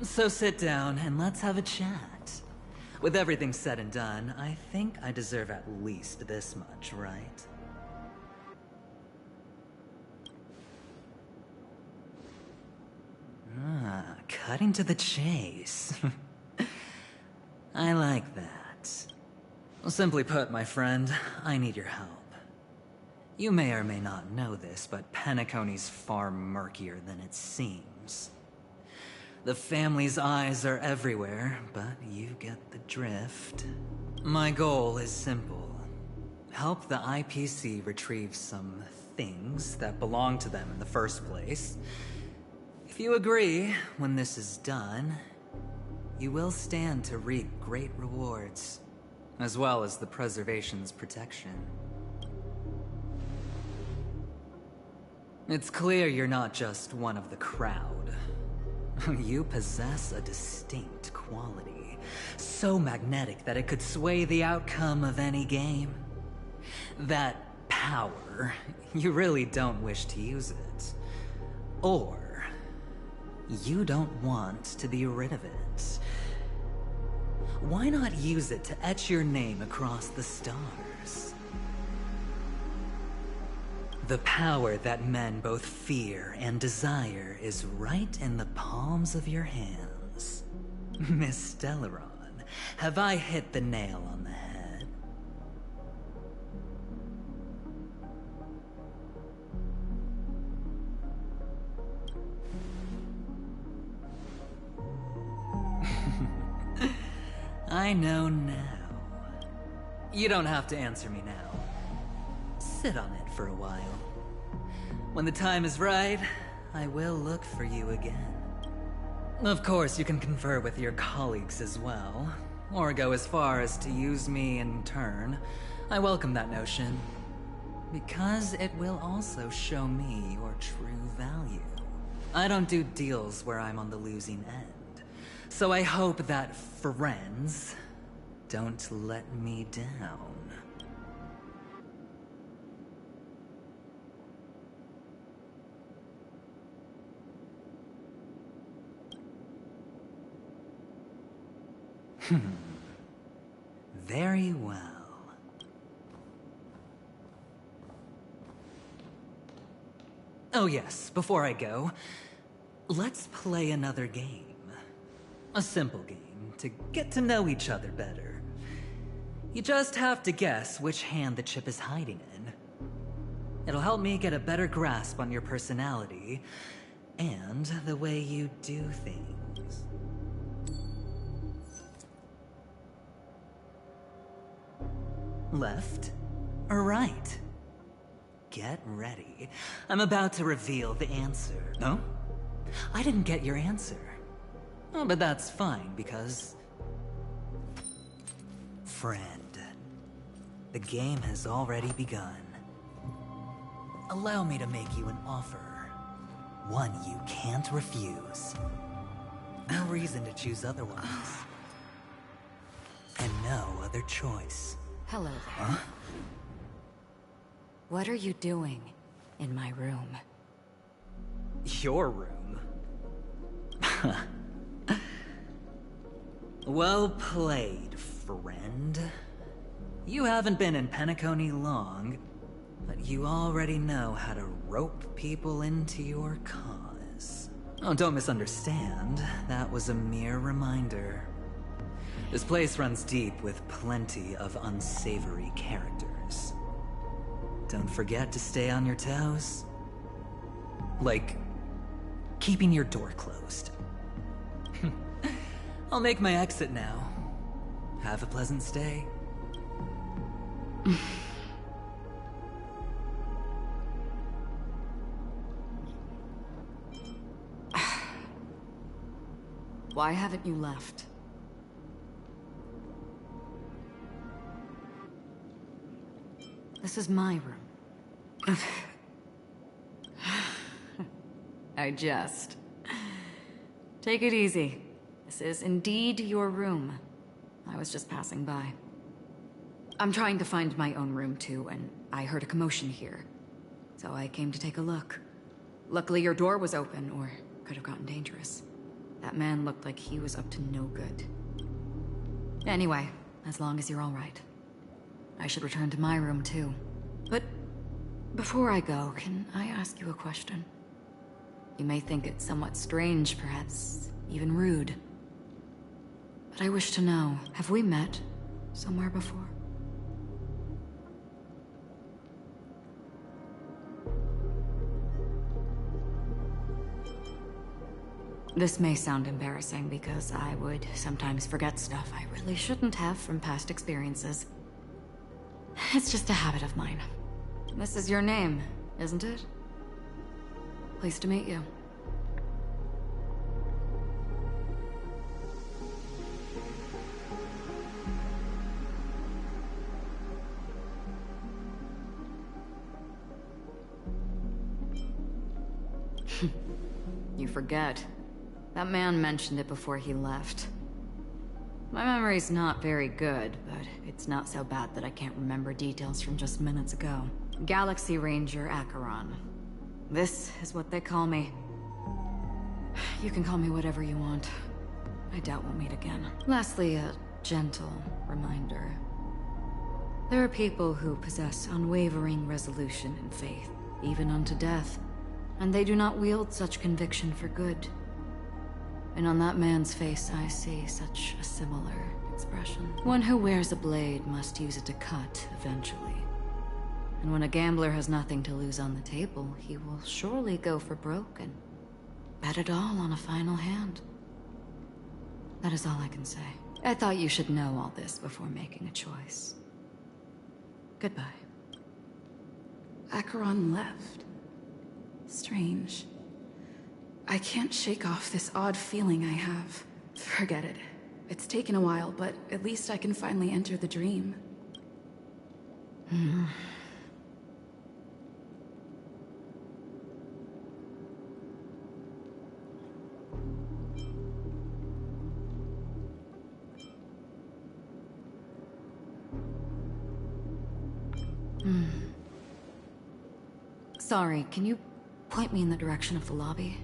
So sit down and let's have a chat. With everything said and done, I think I deserve at least this much, right? Cutting to the chase. I like that. Simply put, my friend, I need your help. You may or may not know this, but Penacony's far murkier than it seems. The family's eyes are everywhere, but you get the drift. My goal is simple. Help the IPC retrieve some things that belong to them in the first place. If you agree, when this is done, you will stand to reap great rewards, as well as the preservation's protection. It's clear you're not just one of the crowd. You possess a distinct quality, so magnetic that it could sway the outcome of any game. That power, you really don't wish to use it. Or you don't want to be rid of it. Why not use it to etch your name across the stars? The power that men both fear and desire is right in the palms of your hands. Miss Stellaron, have I hit the nail on the head? I know now. You don't have to answer me now. Sit on it for a while. When the time is right, I will look for you again. Of course, you can confer with your colleagues as well, or go as far as to use me in turn. I welcome that notion, because it will also show me your true value. I don't do deals where I'm on the losing end. So I hope that friends don't let me down. Very well. Oh yes, before I go, let's play another game. A simple game to get to know each other better. You just have to guess which hand the chip is hiding in. It'll help me get a better grasp on your personality and the way you do things. Left or right? Get ready. I'm about to reveal the answer. No? I didn't get your answer. Oh, but that's fine, because... Friend, the game has already begun. Allow me to make you an offer. One you can't refuse. No reason to choose otherwise. And no other choice. Hello there. Huh? What are you doing in my room? Your room? Well played, friend. You haven't been in Penacony long, but you already know how to rope people into your cause. Oh, don't misunderstand. That was a mere reminder. This place runs deep with plenty of unsavory characters. Don't forget to stay on your toes. Like, keeping your door closed. I'll make my exit now. Have a pleasant stay. Why haven't you left? This is my room. I jest. Take it easy. This is indeed your room. I was just passing by. I'm trying to find my own room too, and I heard a commotion here. So I came to take a look. Luckily your door was open, or could have gotten dangerous. That man looked like he was up to no good. Anyway, as long as you're all right. I should return to my room too. But before I go, can I ask you a question? You may think it somewhat strange, perhaps even rude. But I wish to know, have we met somewhere before? This may sound embarrassing because I would sometimes forget stuff I really shouldn't have from past experiences. It's just a habit of mine. This is your name, isn't it? Pleased to meet you. You forget. That man mentioned it before he left. My memory's not very good, but it's not so bad that I can't remember details from just minutes ago. Galaxy Ranger Acheron. This is what they call me. You can call me whatever you want. I doubt we'll meet again. Lastly, a gentle reminder. There are people who possess unwavering resolution and faith, even unto death, and they do not wield such conviction for good. And on that man's face, I see such a similar expression. One who wears a blade must use it to cut, eventually. And when a gambler has nothing to lose on the table, he will surely go for broke and bet it all on a final hand. That is all I can say. I thought you should know all this before making a choice. Goodbye. Acheron left. Strange. I can't shake off this odd feeling I have. Forget it. It's taken a while, but at least I can finally enter the dream. Sorry, can you point me in the direction of the lobby?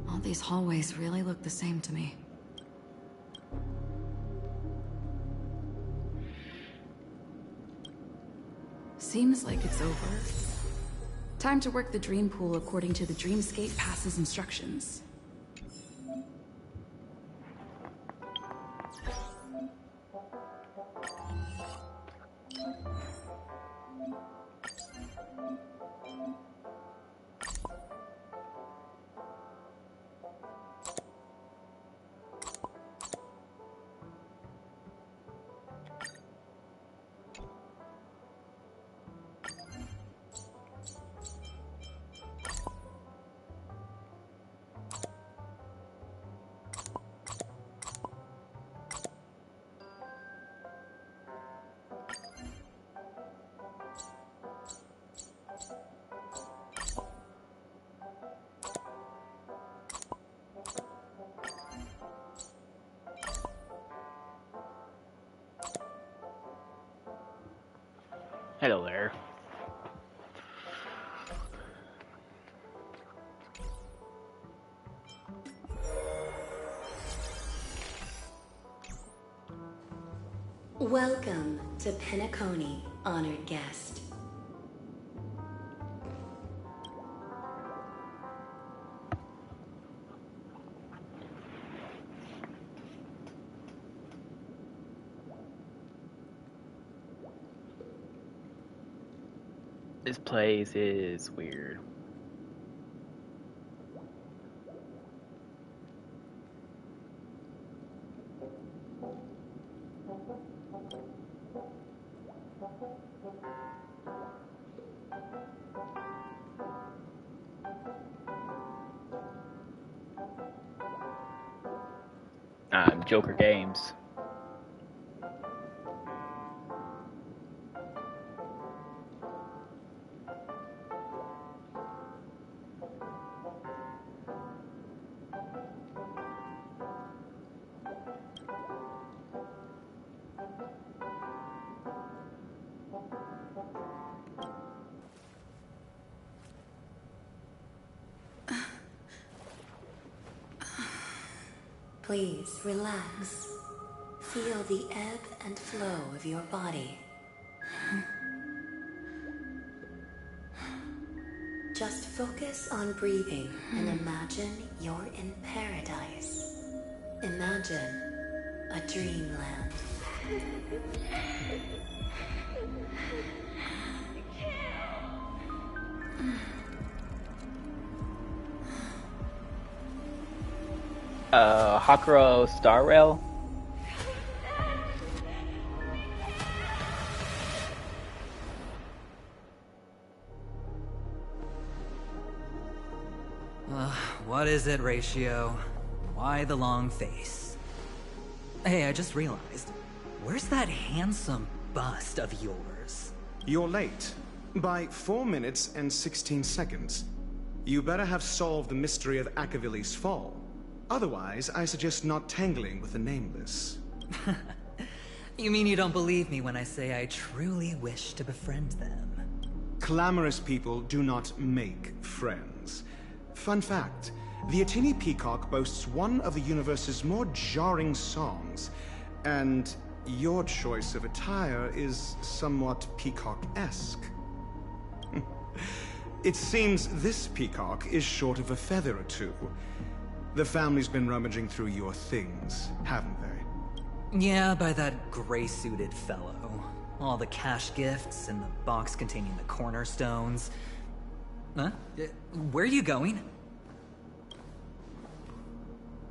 All these hallways really look the same to me. Seems like it's over. Time to work the dream pool according to the Dreamscape Pass's instructions. Hello there. Welcome to Penacony, honored guest. This place is weird. Joker Games. Please relax. Feel the ebb and flow of your body. Just focus on breathing and imagine you're in paradise. Imagine a dreamland. Hakuro Star Rail. What is it, Ratio? Why the long face? Hey, I just realized, where's that handsome bust of yours? You're late. By 4 minutes and 16 seconds. You better have solved the mystery of Akavili's fall. Otherwise, I suggest not tangling with the nameless. You mean you don't believe me when I say I truly wish to befriend them? Clamorous people do not make friends. Fun fact, the Atini Peacock boasts one of the universe's more jarring songs, and your choice of attire is somewhat peacock-esque. It seems this peacock is short of a feather or two. The family's been rummaging through your things, haven't they? Yeah, by that gray-suited fellow. All the cash gifts and the box containing the cornerstones. Huh? Where are you going?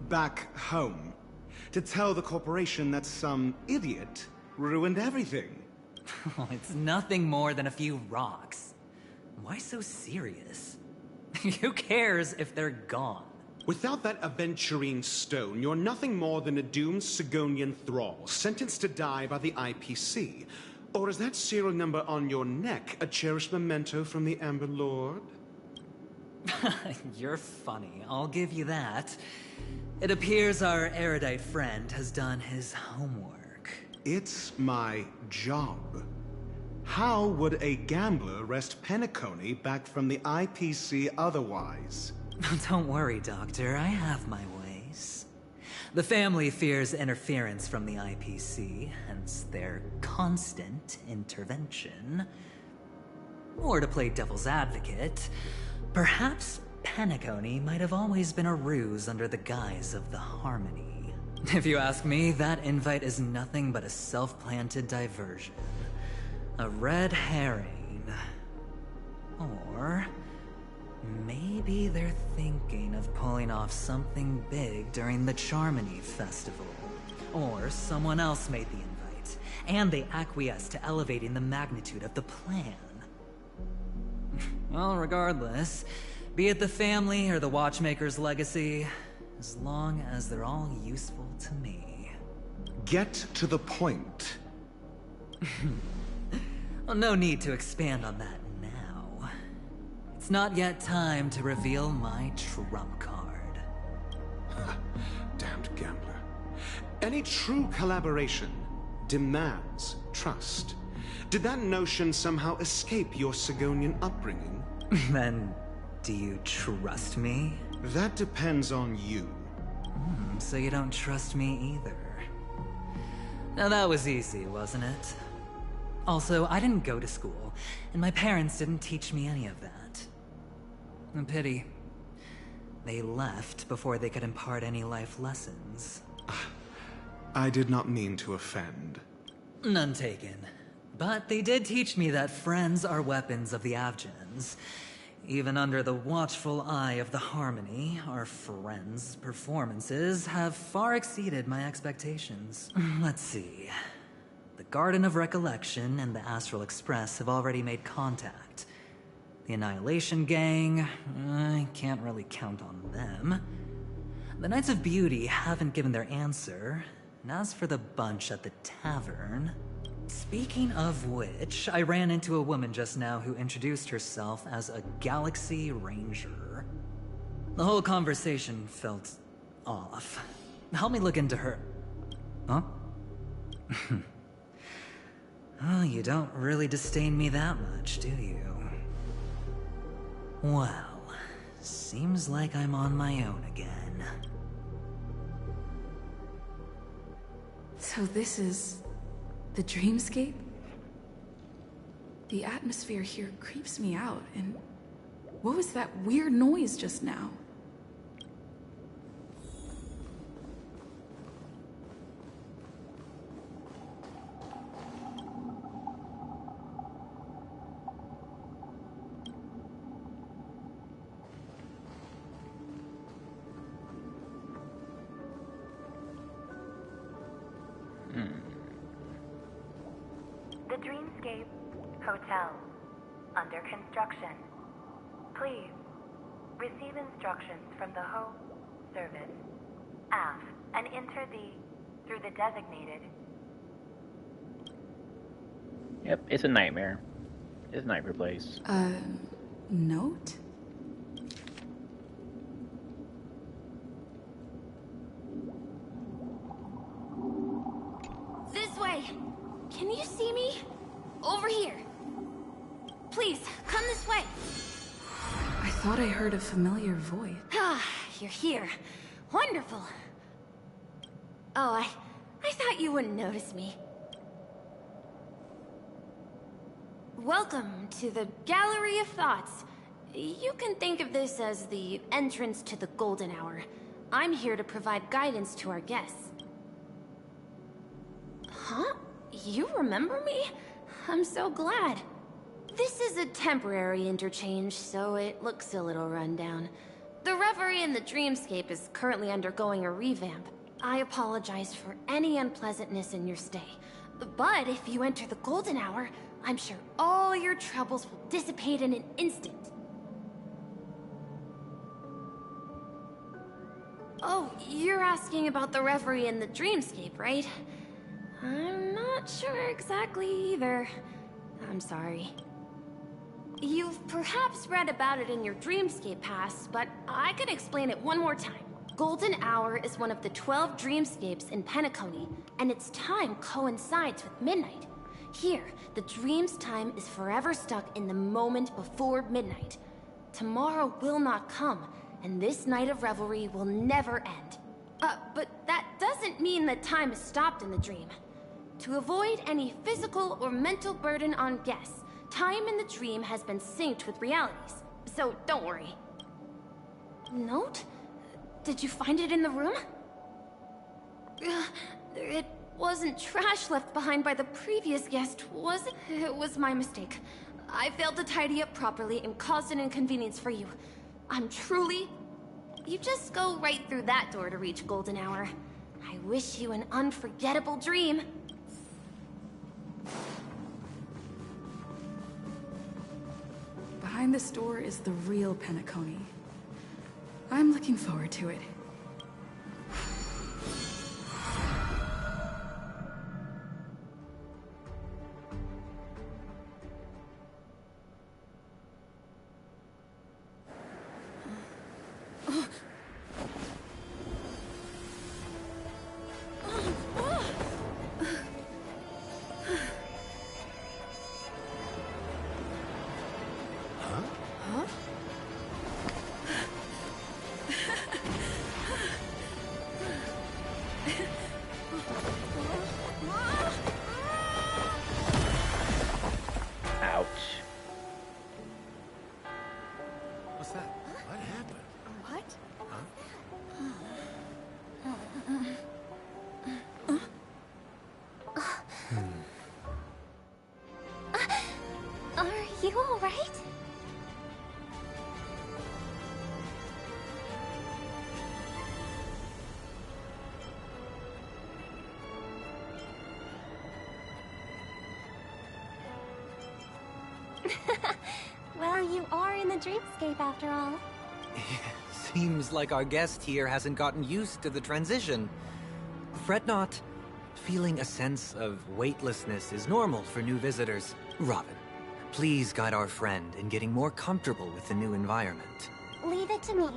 Back home. To tell the corporation that some idiot ruined everything. It's nothing more than a few rocks. Why so serious? Who cares if they're gone? Without that aventurine stone, you're nothing more than a doomed Sigonian thrall, sentenced to die by the IPC. Or is that serial number on your neck a cherished memento from the Amber Lord? You're funny, I'll give you that. It appears our erudite friend has done his homework. It's my job. How would a gambler wrest Penacony back from the IPC otherwise? Don't worry, Doctor. I have my ways. The family fears interference from the IPC, hence their constant intervention. Or to play devil's advocate, perhaps Penacony might have always been a ruse under the guise of the Harmony. If you ask me, that invite is nothing but a self-planted diversion. A red herring. Or maybe they're thinking of pulling off something big during the Charmony Festival. Or someone else made the invite, and they acquiesced to elevating the magnitude of the plan. Well, regardless, be it the family or the Watchmaker's legacy, as long as they're all useful to me. Get to the point. Well, no need to expand on that now. It's not yet time to reveal my trump card. Damned gambler. Any true collaboration demands trust. Did that notion somehow escape your Sigonian upbringing? Then, do you trust me? That depends on you. So you don't trust me either. Now that was easy, wasn't it? Also, I didn't go to school, and my parents didn't teach me any of that. A pity. They left before they could impart any life lessons. I did not mean to offend. None taken. But they did teach me that friends are weapons of the Avgens. Even under the watchful eye of the Harmony, our friends' performances have far exceeded my expectations. Let's see. The Garden of Recollection and the Astral Express have already made contact. The Annihilation Gang, I can't really count on them. The Knights of Beauty haven't given their answer. And as for the bunch at the tavern... Speaking of which, I ran into a woman just now who introduced herself as a Galaxy Ranger. The whole conversation felt off. Help me look into her... Huh? Oh, you don't really disdain me that much, do you? Well, seems like I'm on my own again. So this is... the dreamscape? The atmosphere here creeps me out, and what was that weird noise just now? The Dreamscape Hotel, under construction. Please, receive instructions from the home service, aft, and enter through the designated. Yep, it's a nightmare. It's a nightmare place. Note? This way! Can you see me? Over here. Please, come this way. I thought I heard a familiar voice. Ah, you're here. Wonderful. Oh, I thought you wouldn't notice me. Welcome to the Gallery of Thoughts. You can think of this as the entrance to the Golden Hour. I'm here to provide guidance to our guests. Huh? You remember me? I'm so glad. This is a temporary interchange, so it looks a little rundown. The Reverie in the Dreamscape is currently undergoing a revamp. I apologize for any unpleasantness in your stay. But if you enter the Golden Hour, I'm sure all your troubles will dissipate in an instant. Oh, you're asking about the Reverie in the Dreamscape, right? I'm not sure exactly either. I'm sorry. You've perhaps read about it in your Dreamscape Pass, but I can explain it one more time. Golden Hour is one of the 12 dreamscapes in Penacony, and its time coincides with midnight. Here, the dream's time is forever stuck in the moment before midnight. Tomorrow will not come, and this night of revelry will never end. But that doesn't mean that time is stopped in the dream. To avoid any physical or mental burden on guests, time in the dream has been synced with realities, so don't worry. Note? Did you find it in the room? It wasn't trash left behind by the previous guest, was it? It was my mistake. I failed to tidy up properly and caused an inconvenience for you. I'm truly... You just go right through that door to reach Golden Hour. I wish you an unforgettable dream. Behind this door is the real Penacony. I'm looking forward to it. What's that? What happened? What? Are you all right? Well, you are in the dreamscape after all. Seems like our guest here hasn't gotten used to the transition. Fret not. Feeling a sense of weightlessness is normal for new visitors. Robin, please guide our friend in getting more comfortable with the new environment. Leave it to me.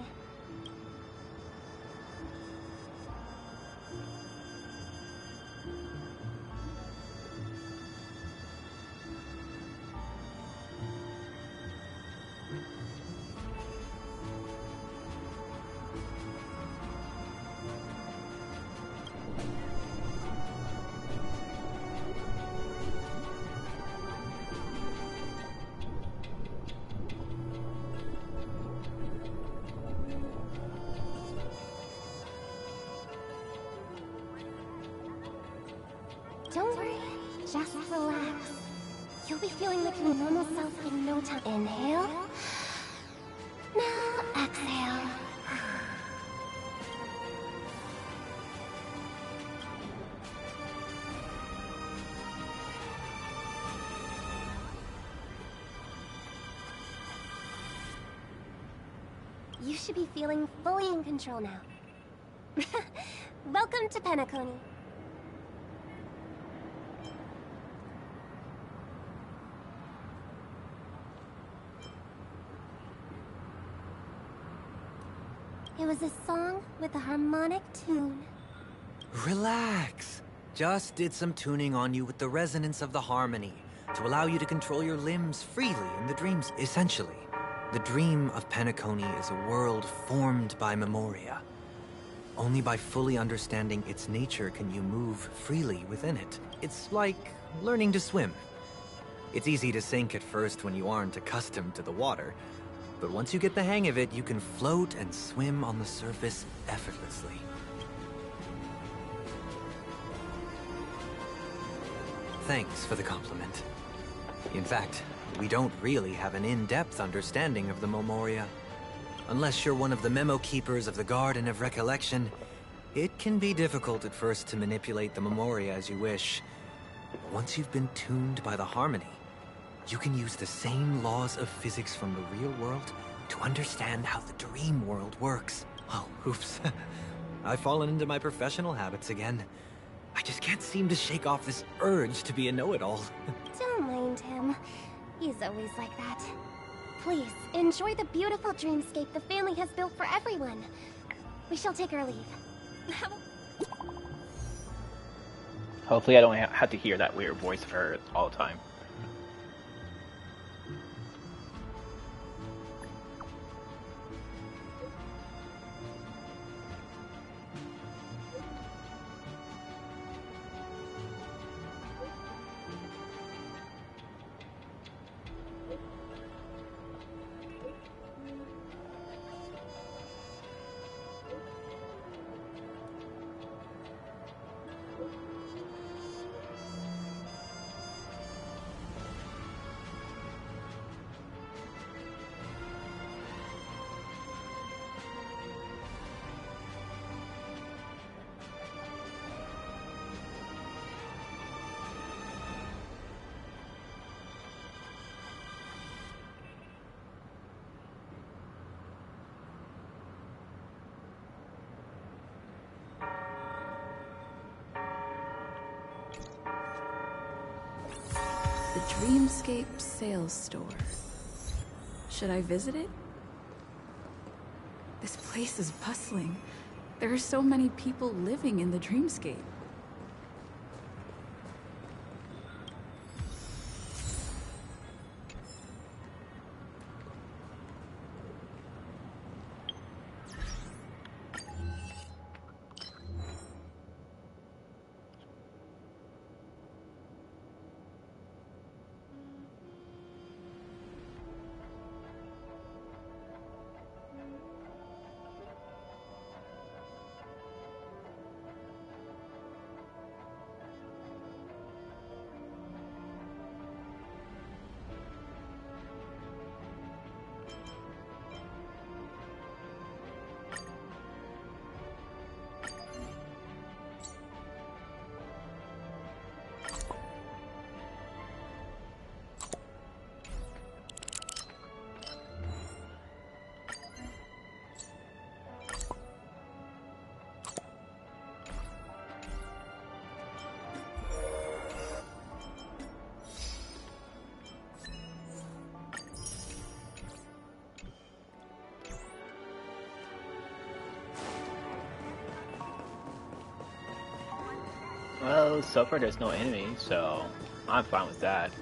Don't worry, just relax. You'll be feeling like your normal self in no time. Inhale. Now exhale. You should be feeling fully in control now. Welcome to Penacony. It was a song with a harmonic tune. Relax. Just did some tuning on you with the resonance of the harmony to allow you to control your limbs freely in the dreams. Essentially, the dream of Penacony is a world formed by Memoria. Only by fully understanding its nature can you move freely within it. It's like learning to swim. It's easy to sink at first when you aren't accustomed to the water, but once you get the hang of it, you can float and swim on the surface effortlessly. Thanks for the compliment. In fact, we don't really have an in-depth understanding of the Memoria. Unless you're one of the memo keepers of the Garden of Recollection, it can be difficult at first to manipulate the Memoria as you wish. But once you've been tuned by the harmony, you can use the same laws of physics from the real world to understand how the dream world works. Oh, oops. I've fallen into my professional habits again. I just can't seem to shake off this urge to be a know-it-all. Don't mind him. He's always like that. Please, enjoy the beautiful dreamscape the family has built for everyone. We shall take our leave. Hopefully I don't have to hear that weird voice of her all the time. The Dreamscape sales store. Should I visit it? This place is bustling. There are so many people living in the Dreamscape. Well, so far there's no enemies, so I'm fine with that.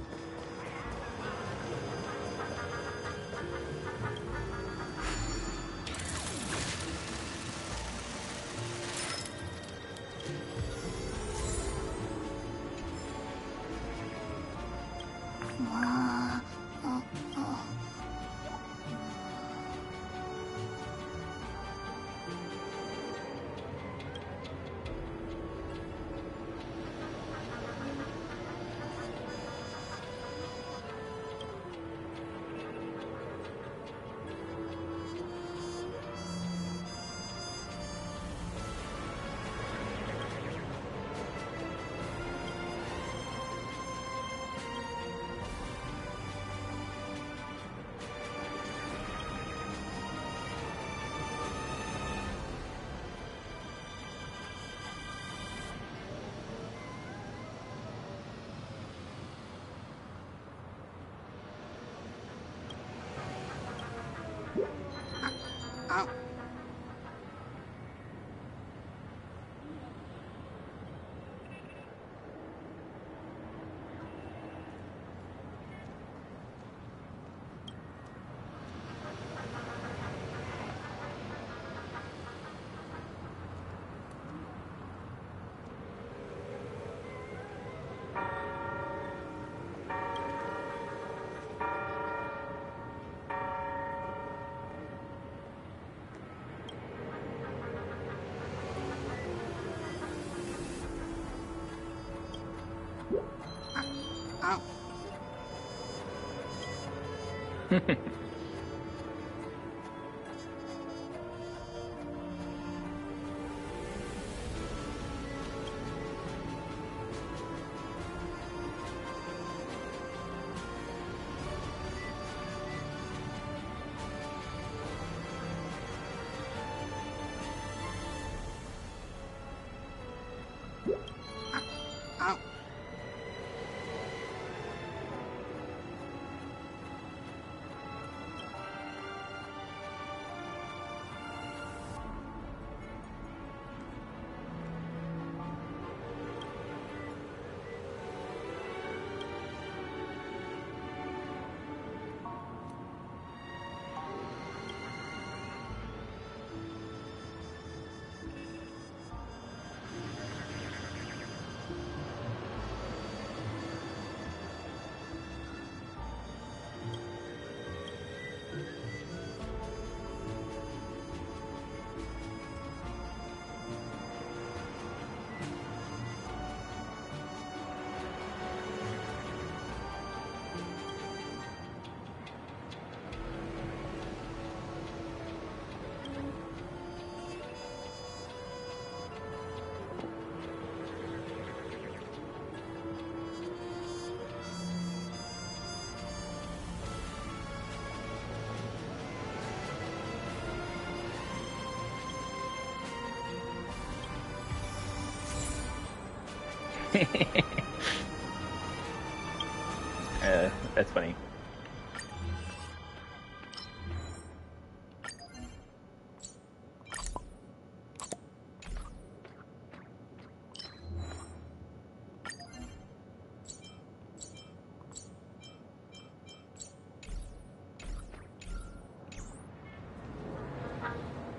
That's funny.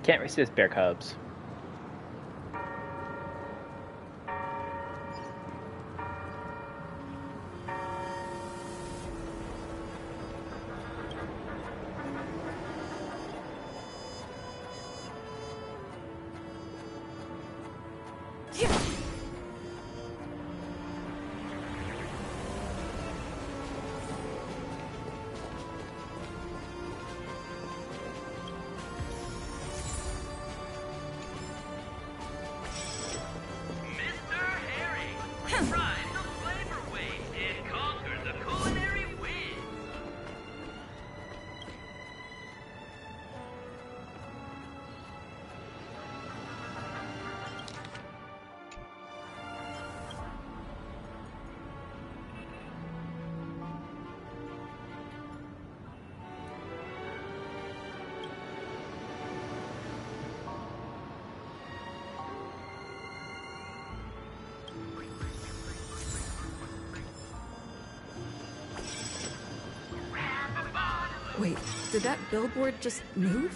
Can't resist bear cubs. Wait, did that billboard just move?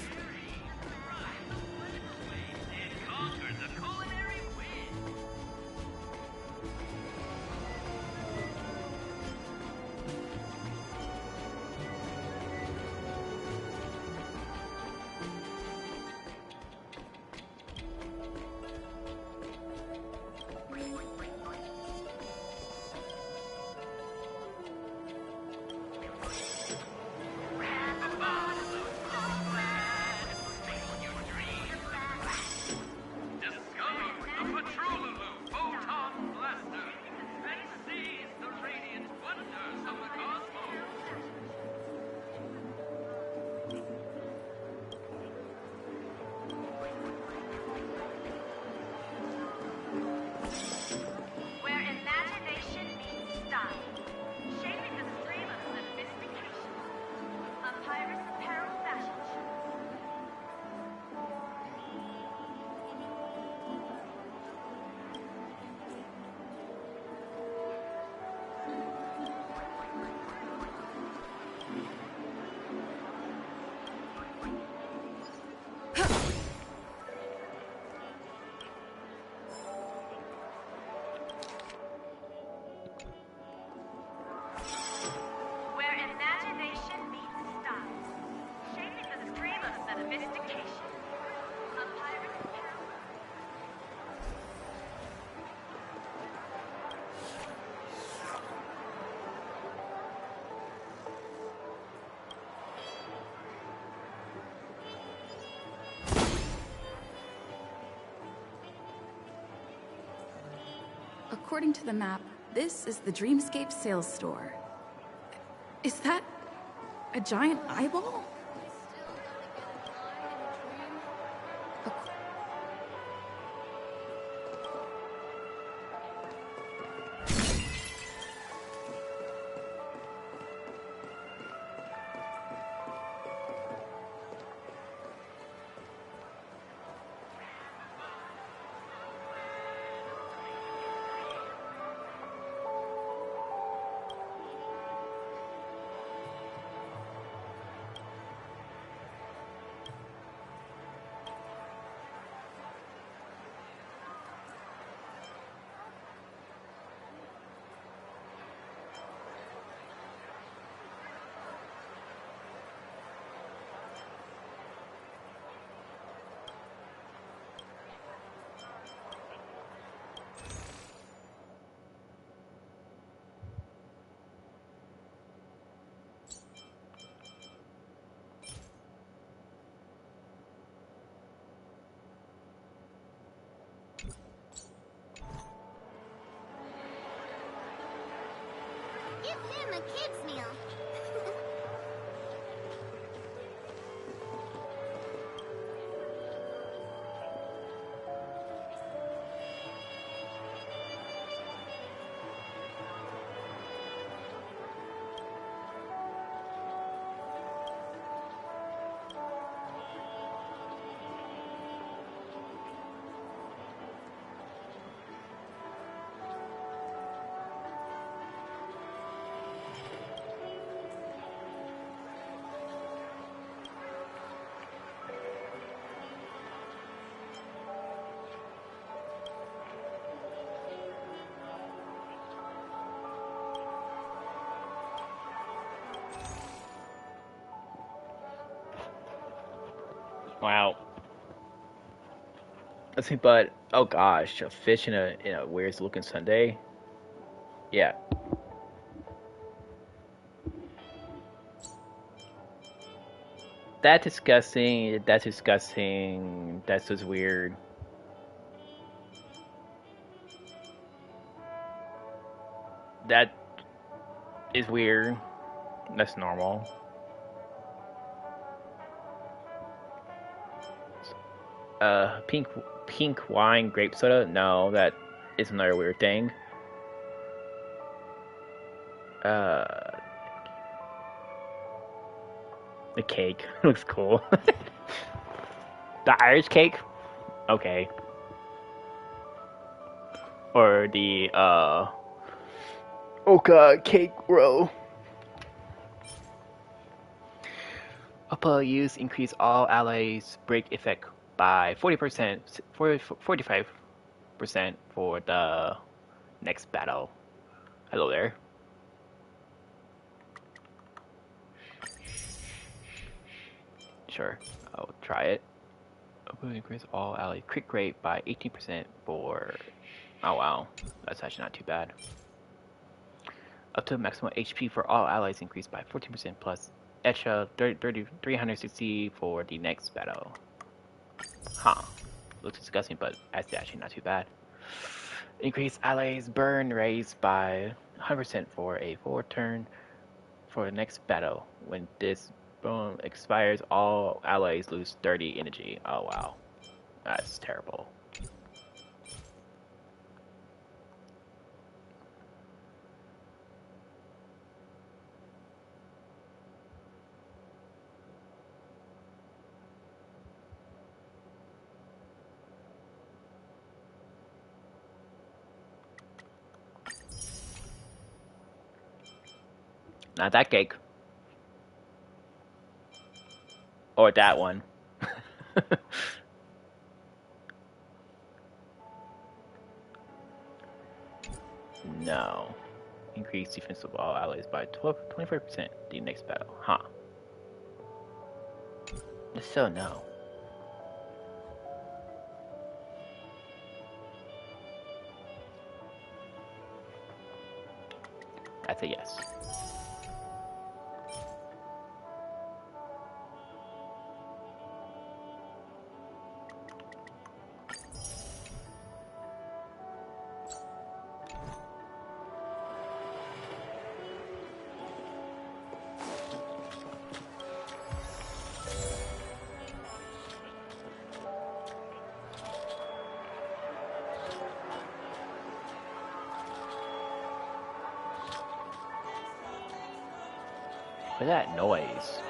According to the map, this is the Dreamscape sales store. Is that a giant eyeball? Give him a kid's meal. Wow. Let's see, but oh gosh, a fish in a weird looking sundae. Yeah. That's disgusting. That's disgusting. That's just weird. That is weird. That's normal. Pink wine grape soda. No, that is another weird thing. The cake looks cool. The Irish cake. Okay. Or the Oka cake roll. Upper use increase all allies break effect by 40%, 45% for the next battle. Hello there. Sure, I'll try it. Upper increase all allies crit rate by 18% for. Oh wow, that's actually not too bad. Up to maximum HP for all allies increased by 14% plus extra 360 for the next battle. Huh. Looks disgusting, but that's actually not too bad. Increase allies burn raised by 100% for a 4 turn for the next battle. When this boom expires, all allies lose 30 energy. Oh wow. That's terrible. Not that cake. Or that one. No. Increase defense of all allies by 25% the next battle. Huh. So no. That's a yes. What's that noise?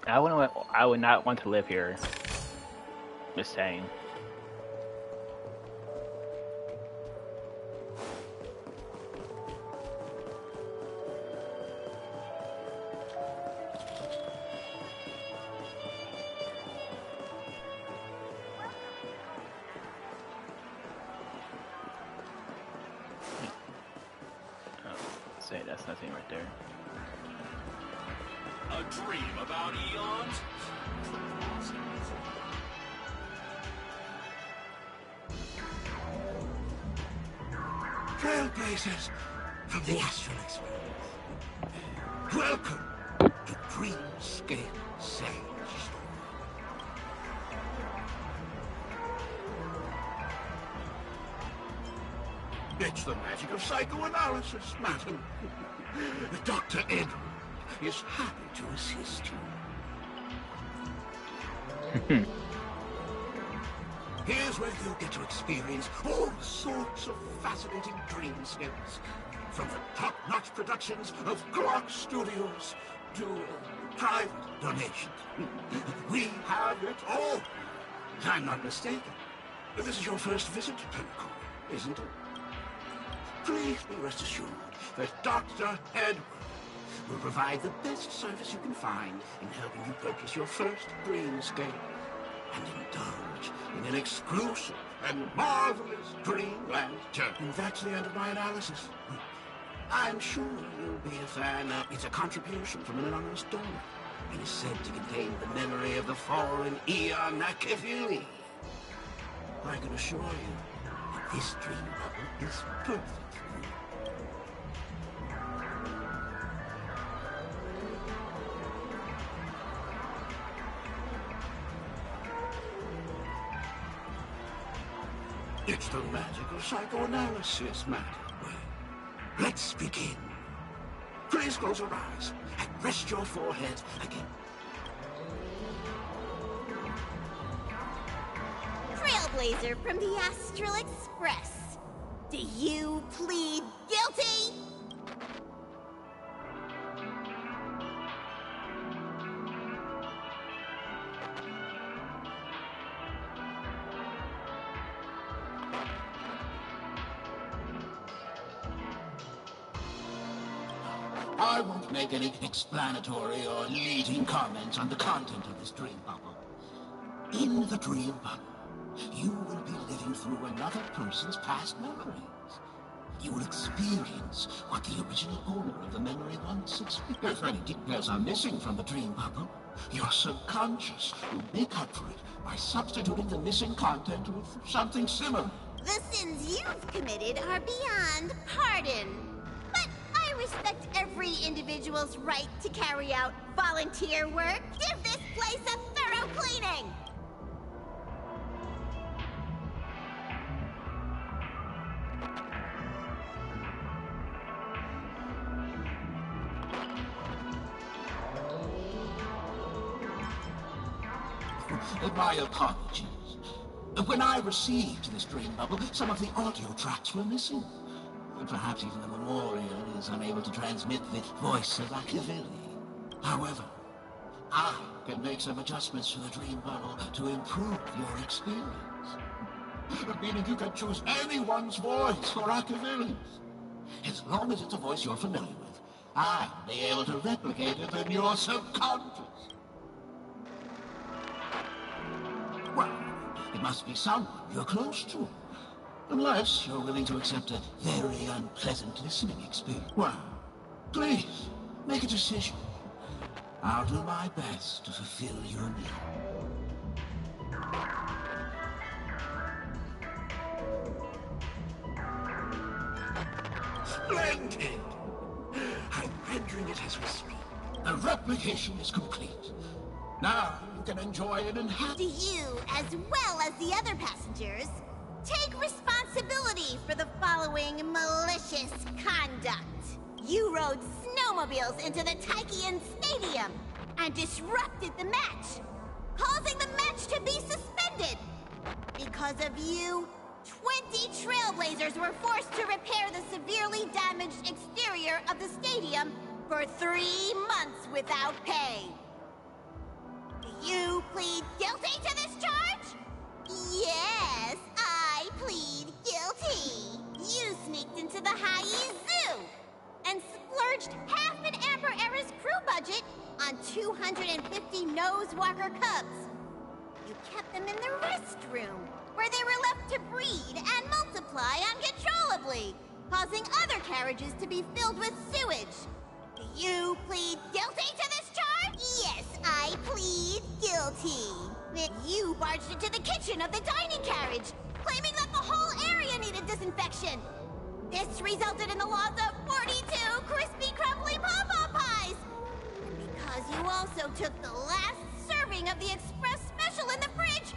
I would not want to live here. Just saying. Say that's nothing right there. A dream about eons? Trailblazers from the Astral Express. Welcome to Dreamscape Sage. It's the magic of psychoanalysis, madam. Dr. Edward is happy to assist you. Here's where you get to experience all sorts of fascinating dreamscapes. From the top-notch productions of Clark Studios to private donations. We have it all. I'm not mistaken. This is your first visit to Penacony, isn't it? Please be rest assured that Dr. Edward will provide the best service you can find in helping you purchase your first dreamscape and indulge in an exclusive and marvelous dreamland journey. And that's the end of my analysis. I'm sure you'll be a fan of... It's a contribution from an anonymous donor. It is said to contain the memory of the fallen Eon Nakavili. I can assure you that this dream bubble is perfect. It's the magic of psychoanalysis, madam. Well, let's begin. Please close your eyes and rest your forehead again. Trailblazer from the Astral Express. Do you plead guilty? I won't make any explanatory or leading comments on the content of this dream bubble. In the dream bubble, you will be living through another person's past memories. You will experience what the original owner of the memory once experienced. If any details are missing from the dream bubble, your subconscious will make up for it by substituting the missing content with something similar. The sins you've committed are beyond pardon. But I respect every individual's right to carry out volunteer work. Give this place a thorough cleaning! My apologies. When I received this dream bubble, some of the audio tracks were missing. Perhaps even the memorial is unable to transmit the voice of Akavili. However, I can make some adjustments to the dream bubble to improve your experience. Meaning you can choose anyone's voice for Akavili's. As long as it's a voice you're familiar with, I'll be able to replicate it in your subconscious. Well, it must be someone you're close to. Unless you're willing to accept a very unpleasant listening experience. Well, please, make a decision. I'll do my best to fulfill your need. Splendid! I'm rendering it as we speak. The replication is complete. Now you can enjoy it and have... Do you, as well as the other passengers, take responsibility for the following malicious conduct? You rode snowmobiles into the Taikian Stadium and disrupted the match, causing the match to be suspended. Because of you, 20 Trailblazers were forced to repair the severely damaged exterior of the stadium for 3 months without pay. Do you plead guilty to this charge? Yes, I plead guilty. You sneaked into the High Zoo and splurged half an Amber Era's crew budget on 250 Nosewalker cubs. You kept them in the restroom, where they were left to breed and multiply uncontrollably, causing other carriages to be filled with sewage. Do you plead guilty to this charge? Yes, I plead guilty. You barged into the kitchen of the dining carriage, claiming that the whole area needed disinfection. This resulted in the loss of 42 crispy, crumbly pom-pom pies. And because you also took the last serving of the express special in the fridge,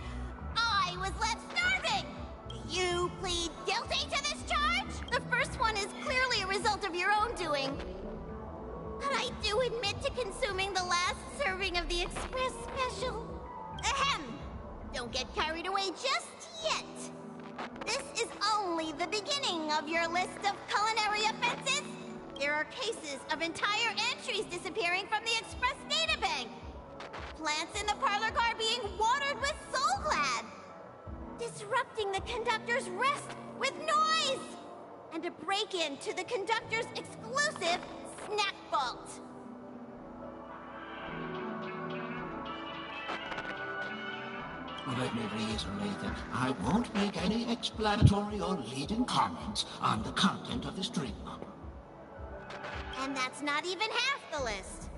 I was left starving. Do you plead guilty to this charge? The first one is clearly a result of your own doing. But I do admit to consuming the last serving of the express special. Ahem! Don't get carried away just yet. This is only the beginning of your list of culinary offenses. There are cases of entire entries disappearing from the express databank. Plants in the parlor car being watered with Soul Glad. Disrupting the conductor's rest with noise. And a break-in to the conductor's exclusive snack vault. Let me reiterate that I won't make any explanatory or leading comments on the content of this drink bottle. And that's not even half the list.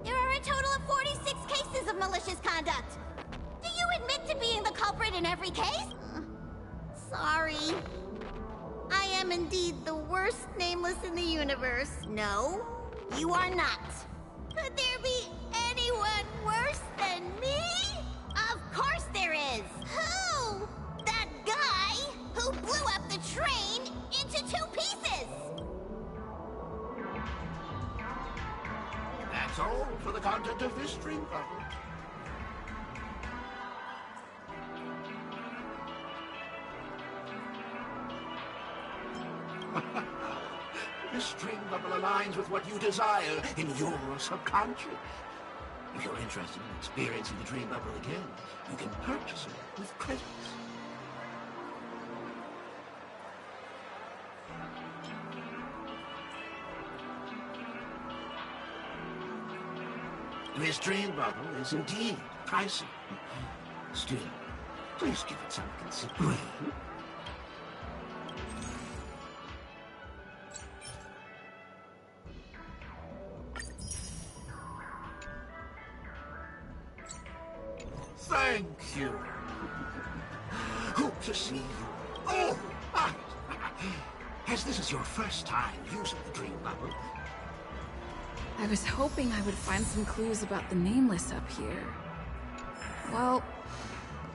There are a total of 46 cases of malicious conduct. Do you admit to being the culprit in every case? Sorry. I am indeed the worst nameless in the universe. No, you are not. Could there be anyone worse than me? Of course there is. Who? That guy who blew up the train into 2 pieces. That's all for the content of this drink bottle. This string bubble aligns with what you desire in your subconscious. If you're interested in experiencing the dream bubble again, you can purchase it with credits. This dream bubble is indeed pricey. Still, please give it some consideration. Thank you. Hope to see you. Oh, right. As this is your first time using the dream bubble, I was hoping I would find some clues about the Nameless up here. Well,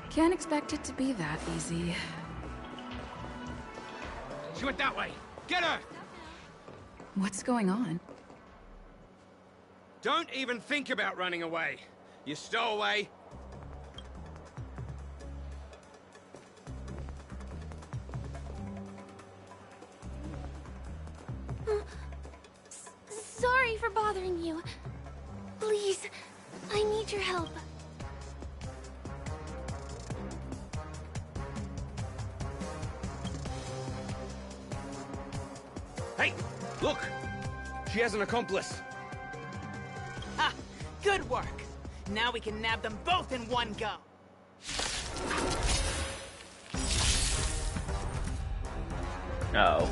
can't expect it to be that easy. She went that way! Get her! What's going on? Don't even think about running away. You stowaway. Sorry for bothering you. Please, I need your help. Hey, look! She has an accomplice. Ha! Good work. Now we can nab them both in one go. Oh.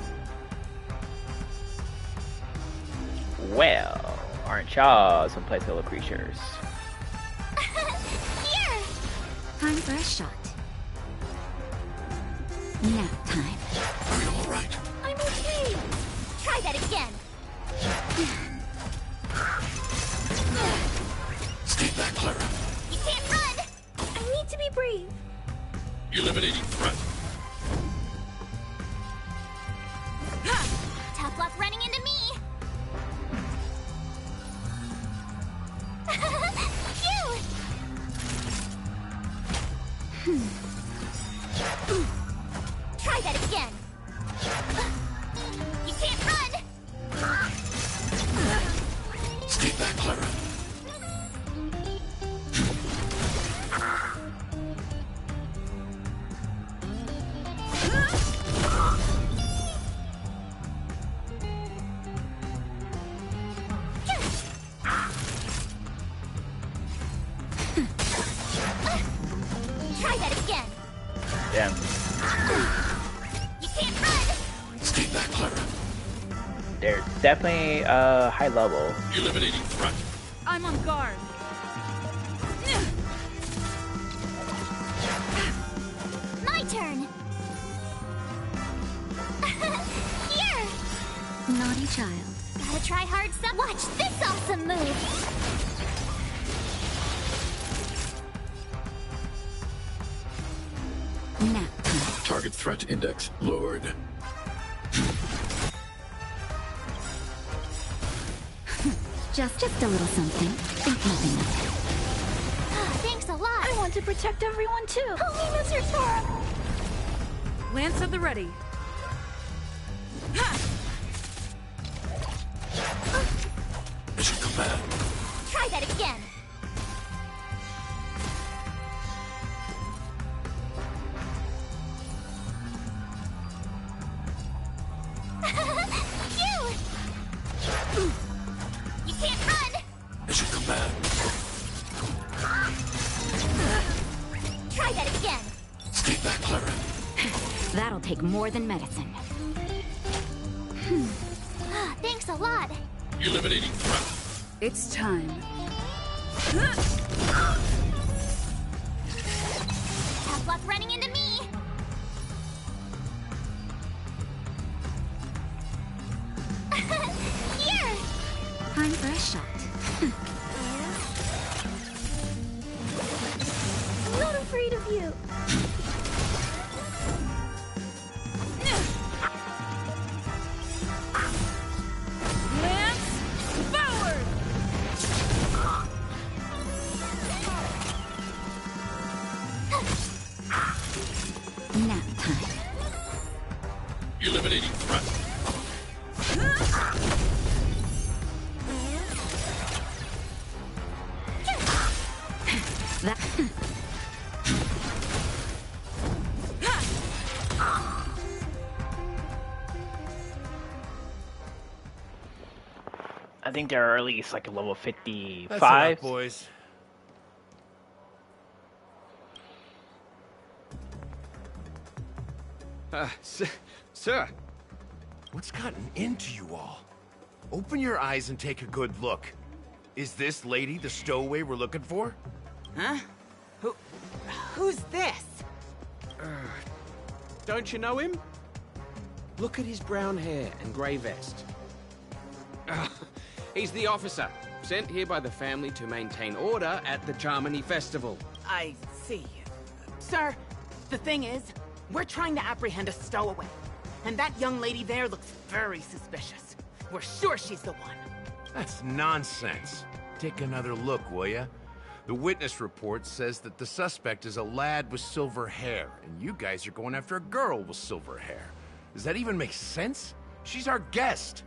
Well, aren't y'all some playfellow creatures? Here! Time for a shot. Nap time. Are you all right? I'm okay. Try that again. Stay back, Clara. You can't run. I need to be brave. Eliminating threat. Tough luck running into me. Phew. Try that again. You can't run. Stay back, Clara. You can't run! Stay back, Clara. They're definitely high level. Eliminating threat. I'm on guard. My turn! Here! Naughty child. Gotta try hard some. Watch this awesome move! Nap. Target threat index lowered. Just a little something. Think nothing of it. Thanks a lot! I want to protect everyone too. Help me, Mr. Storm! Lance at the ready. Mission command. Try that again! Phew! You can't run! Mission command. Try that again! Stay back, Clara. That'll take more than medicine. Thanks a lot! Eliminating threat. It's time. Tough luck running into me! Here! Time for a shot. I'm not afraid of you. Lance, forward! Nap time. Eliminating threat. That. I think they're at least like a level 55. That's enough, boys. Sir, what's gotten into you all? Open your eyes and take a good look. Is this lady the stowaway we're looking for? Huh? Who's this? Don't you know him? Look at his brown hair and grey vest. He's the officer, sent here by the family to maintain order at the Charmony Festival. I see. Sir, the thing is, we're trying to apprehend a stowaway. And that young lady there looks very suspicious. We're sure she's the one. That's nonsense. Take another look, will ya? The witness report says that the suspect is a lad with silver hair, and you guys are going after a girl with silver hair. Does that even make sense? She's our guest.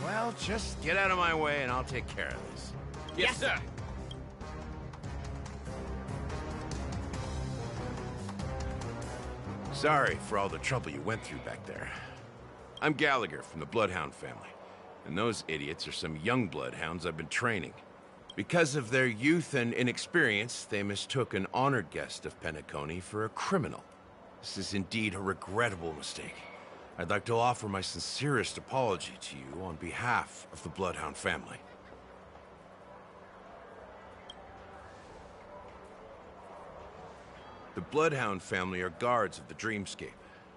Well, just get out of my way and I'll take care of this. Yes, sir. Sorry for all the trouble you went through back there. I'm Gallagher from the Bloodhound family, and those idiots are some young Bloodhounds I've been training. Because of their youth and inexperience, they mistook an honored guest of Penacony for a criminal. This is indeed a regrettable mistake. I'd like to offer my sincerest apology to you on behalf of the Bloodhound family. The Bloodhound family are guards of the Dreamscape.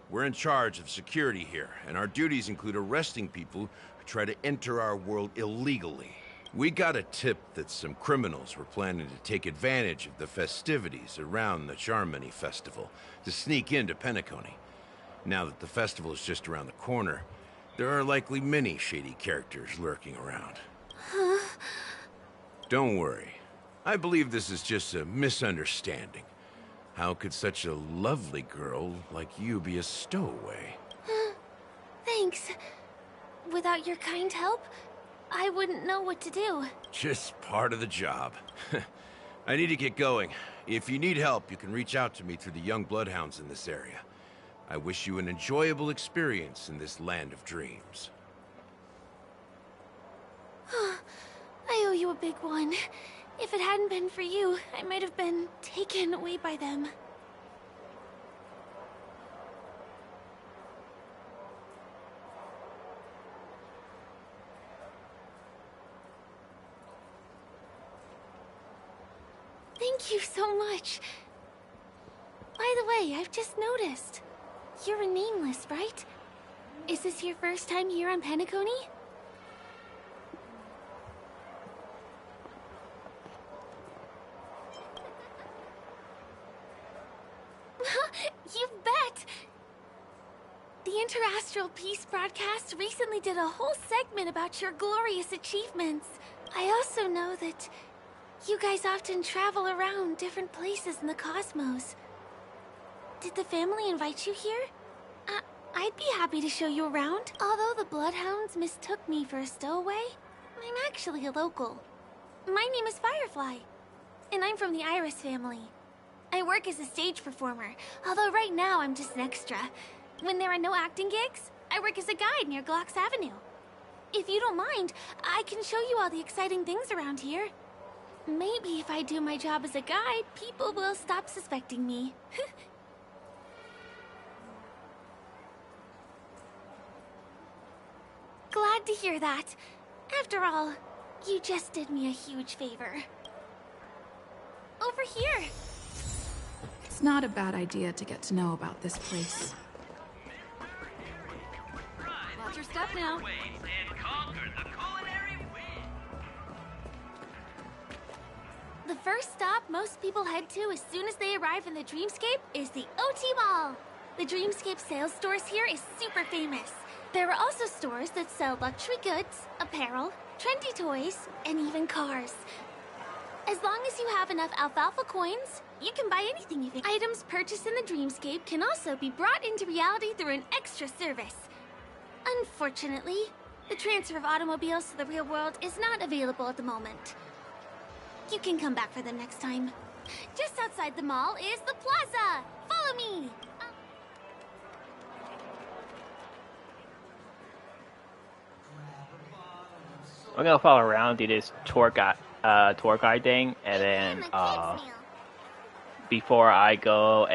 We're in charge of security here, and our duties include arresting people who try to enter our world illegally. We got a tip that some criminals were planning to take advantage of the festivities around the Charmony Festival to sneak into Penacony. Now that the festival is just around the corner, there are likely many shady characters lurking around. Don't worry. I believe this is just a misunderstanding. How could such a lovely girl like you be a stowaway? Thanks. Without your kind help, I wouldn't know what to do. Just part of the job. I need to get going. If you need help, you can reach out to me through the young bloodhounds in this area. I wish you an enjoyable experience in this land of dreams. I owe you a big one. If it hadn't been for you, I might have been taken away by them. Thank you so much. By the way, I've just noticed. You're a nameless, right? Is this your first time here on Penacony? You bet! The Interastral Peace broadcast recently did a whole segment about your glorious achievements. I also know that you guys often travel around different places in the cosmos. Did the family invite you here? I'd be happy to show you around. Although the Bloodhounds mistook me for a stowaway, I'm actually a local. My name is Firefly, and I'm from the Iris family. I work as a stage performer, although right now I'm just an extra. When there are no acting gigs, I work as a guide near Glocks Avenue. If you don't mind, I can show you all the exciting things around here. Maybe if I do my job as a guide, people will stop suspecting me. Glad to hear that. After all, you just did me a huge favor. Over here! It's not a bad idea to get to know about this place. Watch your step now. The first stop most people head to as soon as they arrive in the Dreamscape is the OT Mall. The Dreamscape sales stores here is super famous. There are also stores that sell luxury goods, apparel, trendy toys, and even cars. As long as you have enough alfalfa coins, you can buy anything you think. Items purchased in the Dreamscape can also be brought into reality through an extra service. Unfortunately, the transfer of automobiles to the real world is not available at the moment. You can come back for them next time. Just outside the mall is the plaza! Follow me! I'm gonna follow around, do this tour guide thing, and then before I go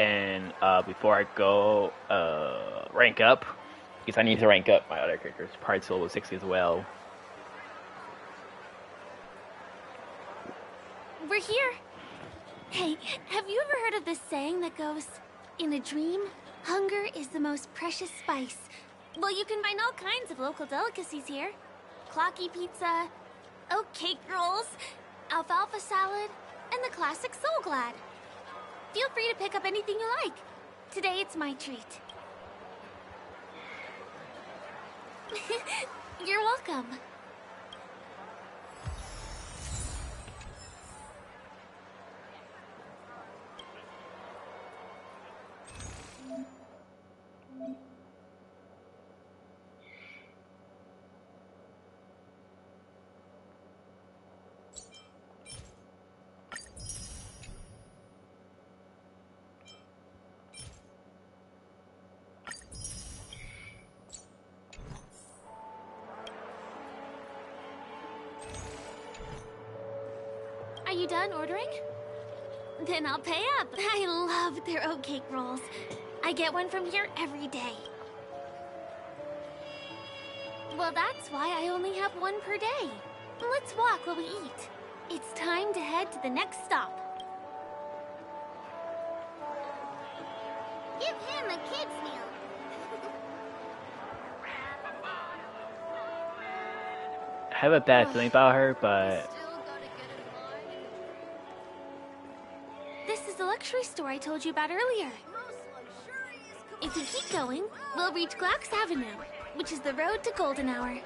rank up, because I need to rank up my other characters, probably to level 60 as well. We're here. Hey, have you ever heard of this saying that goes, in a dream, hunger is the most precious spice? Well, you can find all kinds of local delicacies here. Clocky pizza, oat cake rolls, alfalfa salad, and the classic Soul Glad. Feel free to pick up anything you like. Today it's my treat. You're welcome. Are you done ordering? Then I'll pay up. I love their oat cake rolls. I get one from here every day. Well, that's why I only have one per day. Let's walk while we eat. It's time to head to the next stop. Give him a kid's meal. I have a bad feeling about her, but This is the luxury store I told you about earlier. If we keep going, we'll reach Glocks Avenue, which is the road to Golden Hour.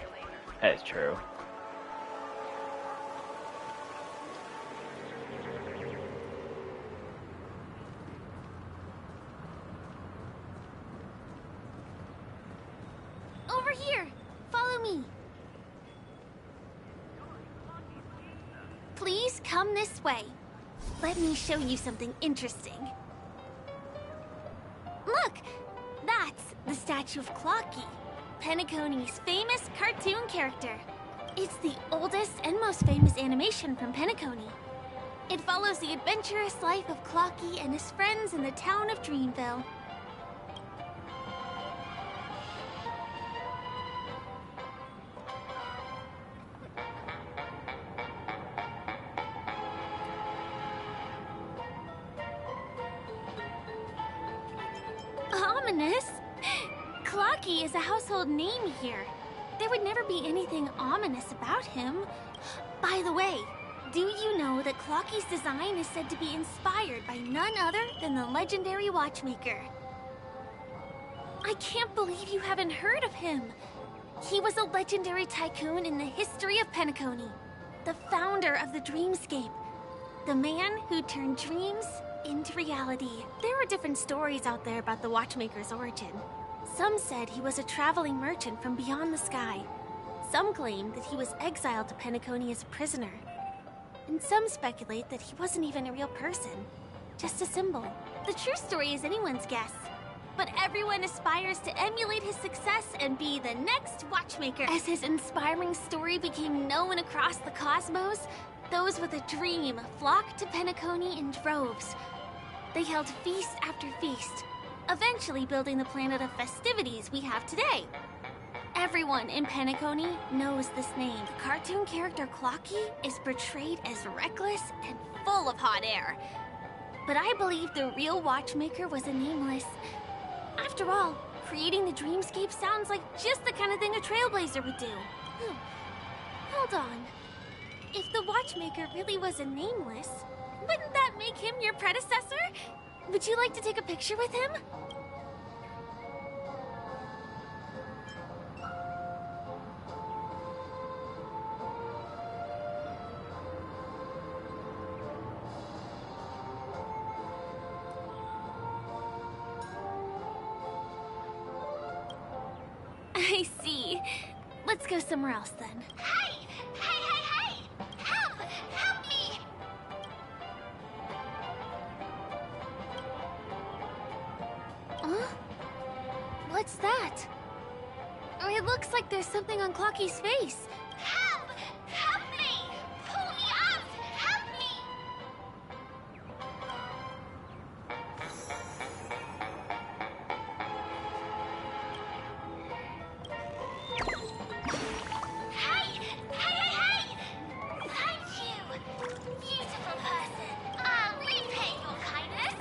that is true. Over here! Follow me! Please come this way. Let me show you something interesting. Look! That's the statue of Clocky, Penacony's famous cartoon character. It's the oldest and most famous animation from Penacony. It follows the adventurous life of Clocky and his friends in the town of Dreamville. ominous? Clocky is a household name here. There would never be anything ominous about him. By the way, do you know that Clocky's design is said to be inspired by none other than the legendary watchmaker? I can't believe you haven't heard of him. He was a legendary tycoon in the history of Penacony, the founder of the Dreamscape, the man who turned dreams into reality. There are different stories out there about the watchmaker's origin. Some said he was a traveling merchant from beyond the sky. Some claim that he was exiled to Penacony as a prisoner. And some speculate that he wasn't even a real person, just a symbol. The true story is anyone's guess. But everyone aspires to emulate his success and be the next watchmaker. As his inspiring story became known across the cosmos, those with a dream flocked to Penacony in droves. They held feast after feast, eventually building the planet of festivities we have today. Everyone in Penacony knows this name. The cartoon character Clocky is portrayed as reckless and full of hot air. But I believe the real watchmaker was a nameless. After all, creating the Dreamscape sounds like just the kind of thing a trailblazer would do. Hold on. If the watchmaker really was a nameless, wouldn't that make him your predecessor? Would you like to take a picture with him? I see. Let's go somewhere else then. Hey! Hey, hey, hey! Help! Help me! Huh? What's that? It looks like there's something on Clocky's face. Help! Help me! Pull me out! Help me! Hey! Hey, hey, hey! Thank you! Beautiful person! I'll repay your kindness!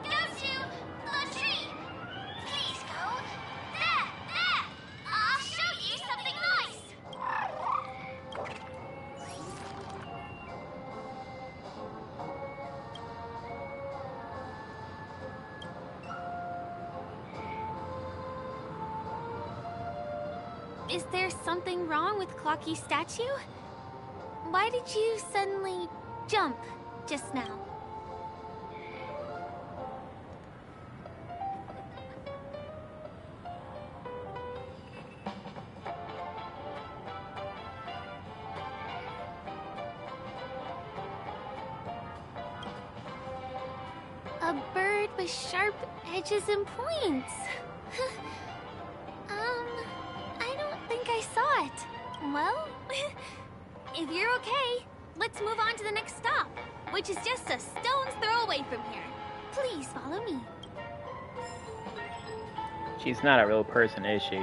Go to the tree! Please go! There! There! I'll show you something nice! Is there something wrong with Clocky's statue? Why did you suddenly jump just now? A bird with sharp edges and points. I don't think I saw it. Well, if you're okay, let's move on to the next stop, which is just a stone's throw away from here. Please follow me. She's not a real person, is she?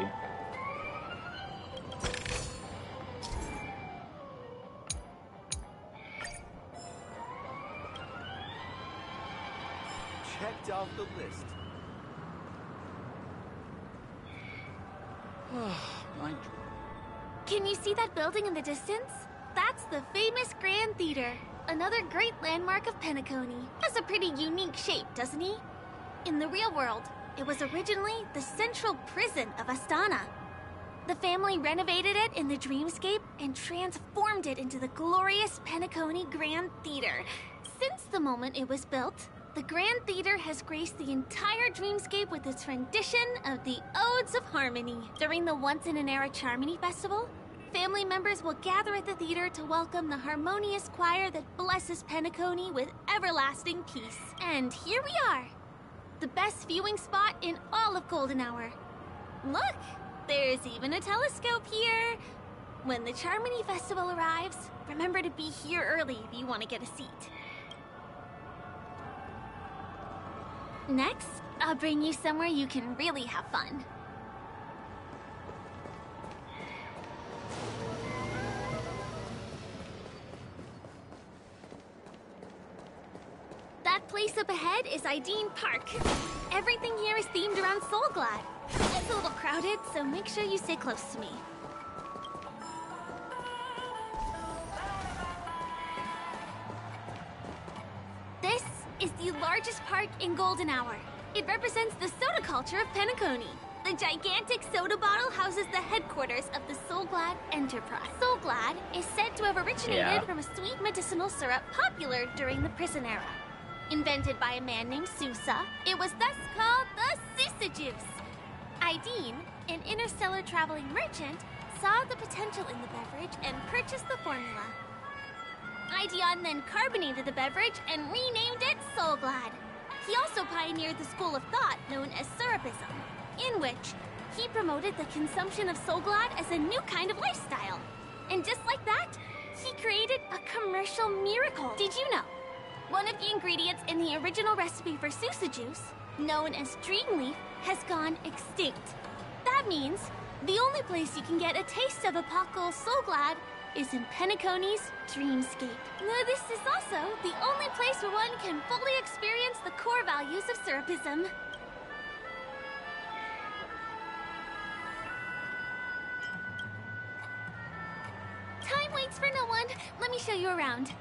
Checked off the list. My Can you see that building in the distance? That's the famous Grand Theater, another great landmark of Penacony. Has a pretty unique shape, doesn't he? In the real world, it was originally the central prison of Astana. The family renovated it in the Dreamscape and transformed it into the glorious Penacony Grand Theater. Since the moment it was built, the Grand Theater has graced the entire Dreamscape with its rendition of the Odes of Harmony. During the once-in-an-era Charmony Festival, family members will gather at the theater to welcome the harmonious choir that blesses Penacony with everlasting peace. And here we are, the best viewing spot in all of Golden Hour. Look, there's even a telescope here. When the Charmony Festival arrives, remember to be here early if you want to get a seat. Next, I'll bring you somewhere you can really have fun. That place up ahead is Ideen Park. Everything here is themed around Soulglad. It's a little crowded, so make sure you stay close to me. This is the largest park in Golden Hour. It represents the soda culture of Penacony. The gigantic soda bottle houses the headquarters of the Soulglad Enterprise. Soulglad is said to have originated from a sweet medicinal syrup popular during the prison era. Invented by a man named Sousa, it was thus called the Sousa Juice. Ideen, an interstellar traveling merchant, saw the potential in the beverage and purchased the formula. Ideon then carbonated the beverage and renamed it Soulglad. He also pioneered the school of thought known as Syrupism, in which he promoted the consumption of Soulglad as a new kind of lifestyle. And just like that, he created a commercial miracle. Did you know? One of the ingredients in the original recipe for Sousa Juice, known as Dreamleaf, has gone extinct. That means the only place you can get a taste of Apocal Soulglad is in Penacony's Dreamscape. Now, this is also the only place where one can fully experience the core values of Syrupism. Time waits for no one. Let me show you around.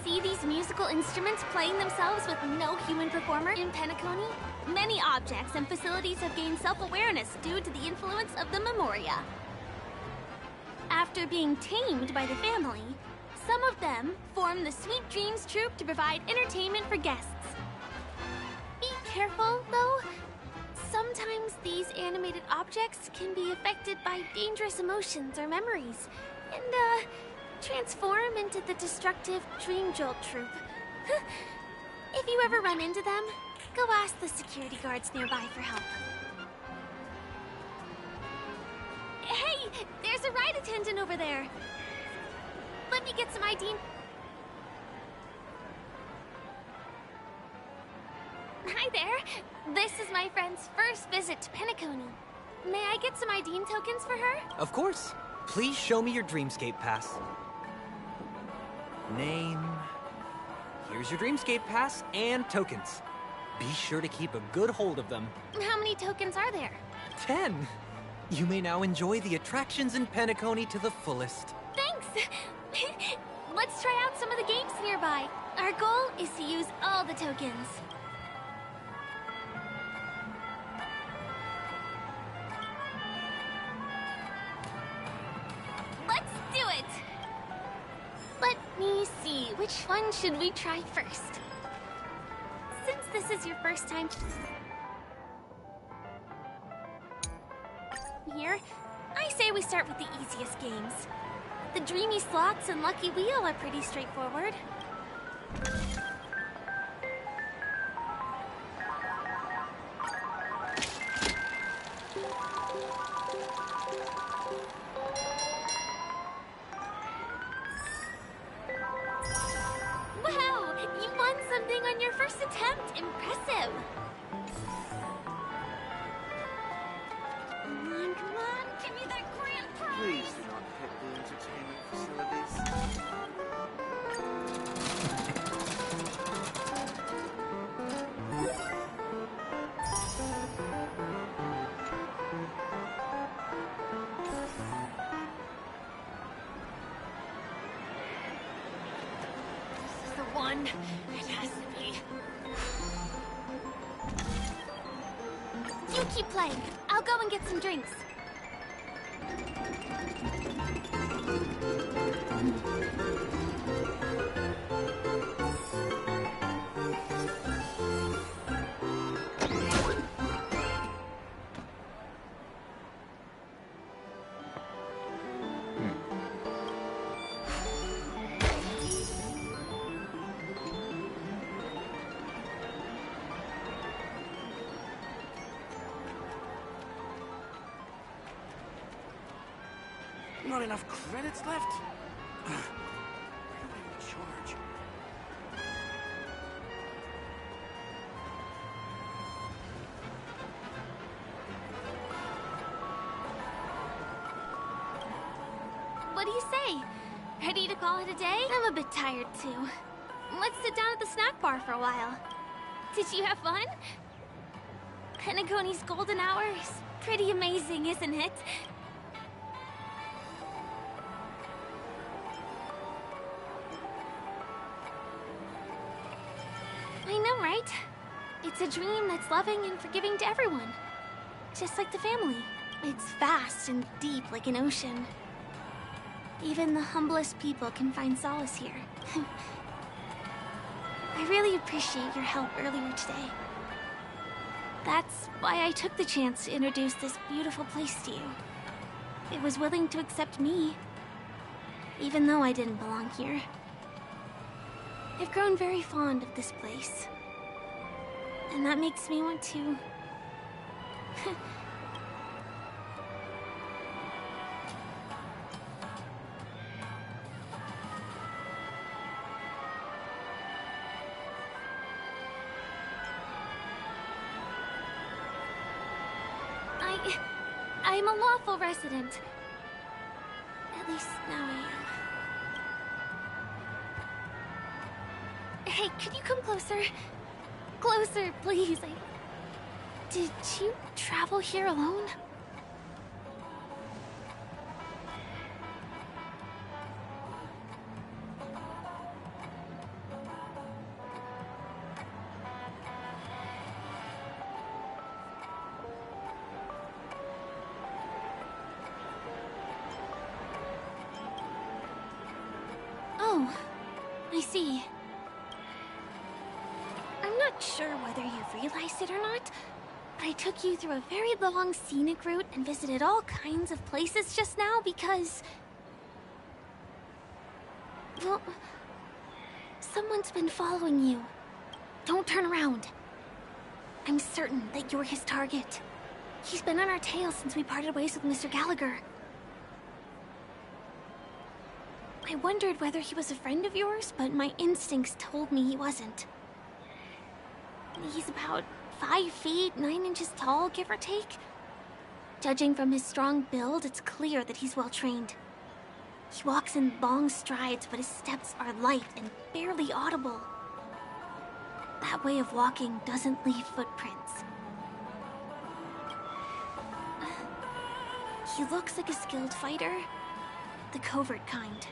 See these musical instruments playing themselves with no human performer in Penacony? Many objects and facilities have gained self-awareness due to the influence of the Memoria. After being tamed by the family, some of them form the Sweet Dreams Troupe to provide entertainment for guests. Be careful, though. Sometimes these animated objects can be affected by dangerous emotions or memories, and, transform into the destructive Dream Jolt Troupe. If you ever run into them, go ask the security guards nearby for help. Hey, there's a ride attendant over there. Let me get some ID. Hi there. This is my friend's first visit to Penacony. May I get some ID tokens for her? Of course. Please show me your Dreamscape pass. Name. Here's your Dreamscape pass and tokens. Be sure to keep a good hold of them. How many tokens are there? 10. You may now enjoy the attractions in Penacony to the fullest. Thanks! Let's try out some of the games nearby. Our goal is to use all the tokens. Let's do it! Let me see, which one should we try first? Since this is your first time here, I say we start with the easiest games. The Dreamy Slots and Lucky Wheel are pretty straightforward. Wow! You won something on your first attempt! Impressive! Come on, give me that grand prize! Please do not hit the entertainment facilities. This is the one. It has to be. You keep playing. I'll go and get some drinks. Not enough credits left? Where do I even charge? What do you say? Ready to call it a day? I'm a bit tired too. Let's sit down at the snack bar for a while. Did you have fun? Penacony's golden hour is pretty amazing, isn't it? I know, right? It's a dream that's loving and forgiving to everyone. Just like the family. It's vast and deep like an ocean. Even the humblest people can find solace here. I really appreciate your help earlier today. That's why I took the chance to introduce this beautiful place to you. It was willing to accept me, even though I didn't belong here. I've grown very fond of this place, and that makes me want to... I'm a lawful resident. At least now I am. Hey, could you come closer? Closer, please. Did you travel here alone? Oh, I see. I'm not sure whether you've realized it or not, but I took you through a very long scenic route and visited all kinds of places just now because... well, someone's been following you. Don't turn around. I'm certain that you're his target. He's been on our tail since we parted ways with Mr. Gallagher. I wondered whether he was a friend of yours, but my instincts told me he wasn't. He's about 5 feet, 9 inches tall, give or take. Judging from his strong build, it's clear that he's well trained. He walks in long strides, but his steps are light and barely audible. That way of walking doesn't leave footprints. He looks like a skilled fighter, the covert kind.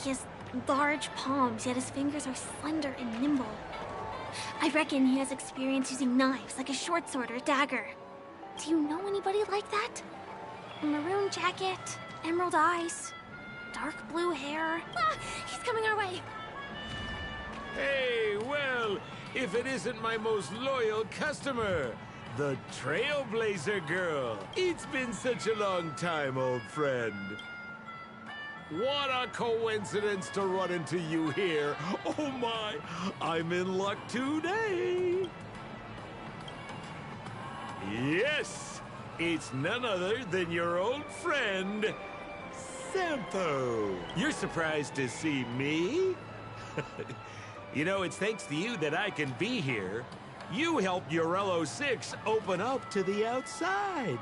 He has large palms, yet his fingers are slender and nimble. I reckon he has experience using knives, like a short sword or a dagger. Do you know anybody like that? A maroon jacket, emerald eyes, dark blue hair. Ah, he's coming our way. Hey, well, if it isn't my most loyal customer, the Trailblazer girl. It's been such a long time, old friend. What a coincidence to run into you here. Oh my, I'm in luck today. Yes, it's none other than your old friend, Sampo. You're surprised to see me? You know, it's thanks to you that I can be here. You helped Urello 6 open up to the outside.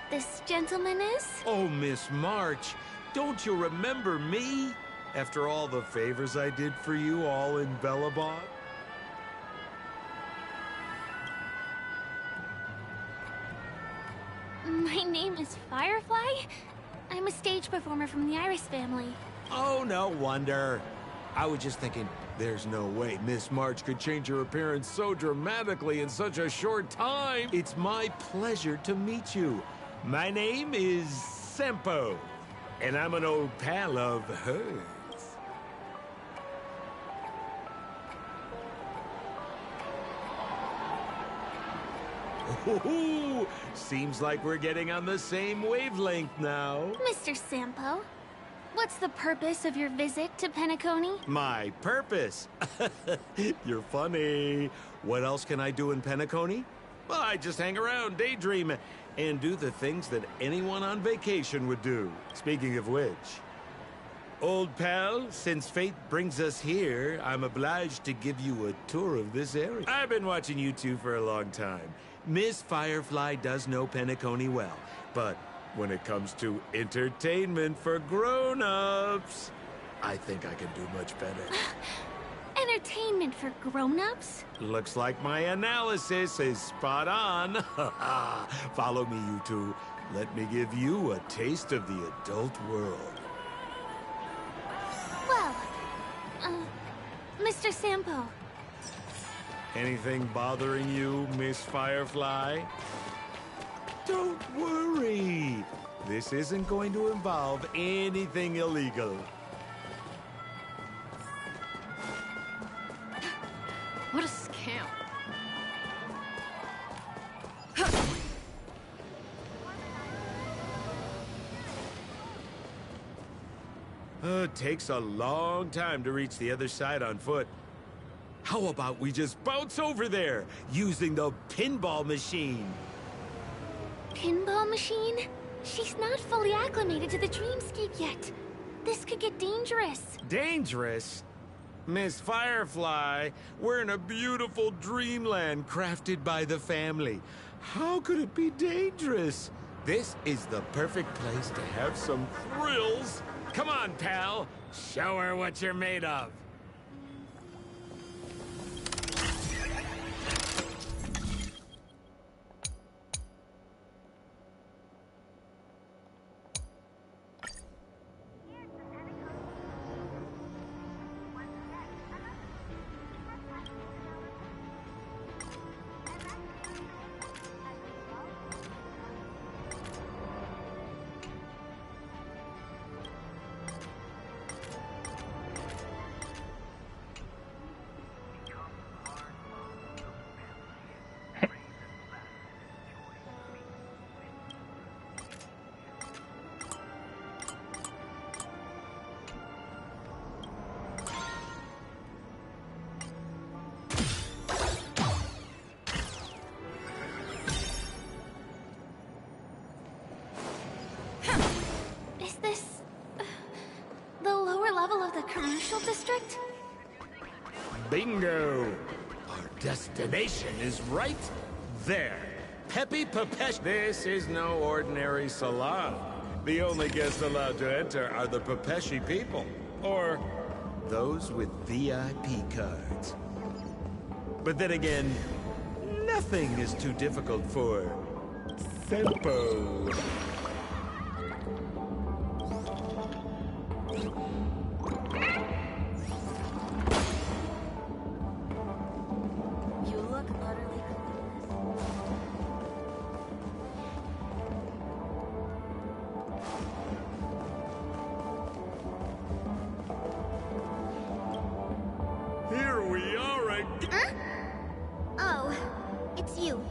This gentleman is? Oh, Miss March. Don't you remember me? After all the favors I did for you all in Bellabon? My name is Firefly. I'm a stage performer from the Iris family. Oh, no wonder. I was just thinking, there's no way Miss March could change her appearance so dramatically in such a short time. It's my pleasure to meet you. My name is Sampo. And I'm an old pal of hers. Ooh, seems like we're getting on the same wavelength now. Mr. Sampo, what's the purpose of your visit to Penacony? My purpose? You're funny. What else can I do in Penacony? Well, I just hang around, daydream, and do the things that anyone on vacation would do. Speaking of which, old pal, since fate brings us here, I'm obliged to give you a tour of this area. I've been watching you two for a long time. Miss Firefly does know Penacony well, but when it comes to entertainment for grown-ups. I think I can do much better. Entertainment for grown-ups? Looks like my analysis is spot on. Follow me, you two. Let me give you a taste of the adult world. Well, Mr. Sampo. Anything bothering you, Miss Firefly? Don't worry. This isn't going to involve anything illegal. What a scam. It takes a long time to reach the other side on foot. How about we just bounce over there, using the pinball machine? Pinball machine? She's not fully acclimated to the dreamscape yet. This could get dangerous. Dangerous? Miss Firefly, we're in a beautiful dreamland crafted by the family. How could it be dangerous? This is the perfect place to have some thrills. Come on, pal. Show her what you're made of. Is this... the lower level of the commercial district? Bingo! Our destination is right there. Peppy Papesh. This is no ordinary salon. The only guests allowed to enter are the Papeshi people, or those with VIP cards. But then again, nothing is too difficult for Sempo. You look utterly clueless. Here we are again. Huh? Oh, it's you.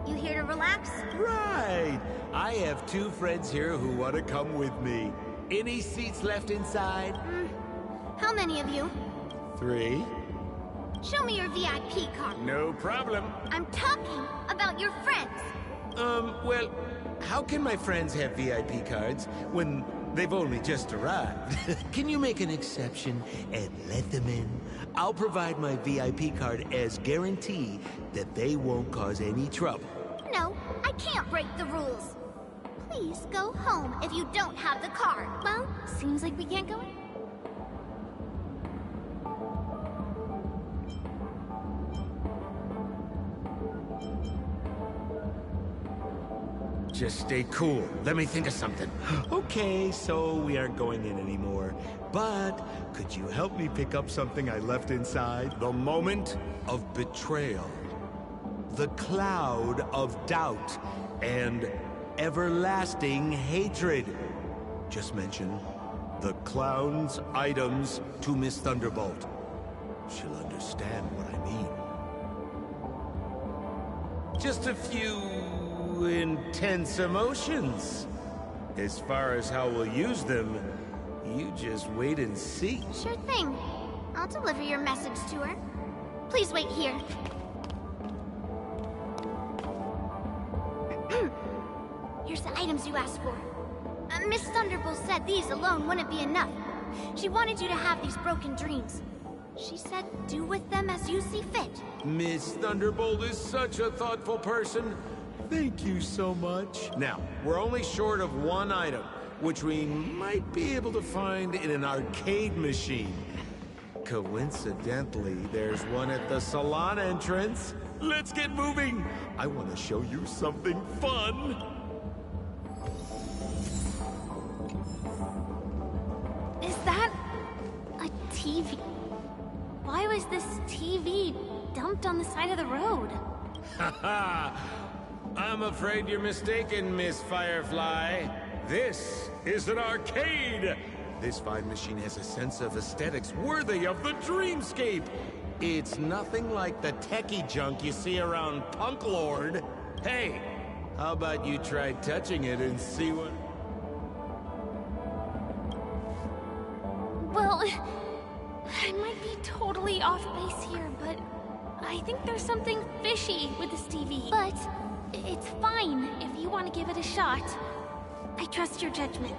You here to relax? Right. I have two friends here who want to come with me. Any seats left inside? How many of you? 3. Show me your VIP card. No problem. I'm talking about your friends. Well, how can my friends have VIP cards when they've only just arrived? Can you make an exception and let them in? I'll provide my VIP card as guarantee that they won't cause any trouble. No, I can't break the rules. Please go home if you don't have the card. Well, seems like we can't go in. Just stay cool. Let me think of something. Okay, so we aren't going in anymore. But could you help me pick up something I left inside? The moment of betrayal. The cloud of doubt. And everlasting hatred. Just mention the clown's items to Miss Thunderbolt. She'll understand what I mean. Just a few intense emotions. As far as how we'll use them, you just wait and see. Sure thing. I'll deliver your message to her. Please wait here. Here's the items you asked for. Miss Thunderbolt said these alone wouldn't be enough. She wanted you to have these broken dreams. She said do with them as you see fit. Miss Thunderbolt is such a thoughtful person. thank you so much. Now, we're only short of one item, which we might be able to find in an arcade machine. Coincidentally, there's one at the salon entrance. Let's get moving. I want to show you something fun. Is that a TV? Why was this TV dumped on the side of the road? Haha! I'm afraid you're mistaken, Miss Firefly. This is an arcade. This fine machine has a sense of aesthetics worthy of the dreamscape. It's nothing like the techie junk you see around Punk Lord. Hey, how about you try touching it and see what... Well, I might be totally off base here, but I think there's something fishy with this TV. But it's fine if you want to give it a shot. I trust your judgment.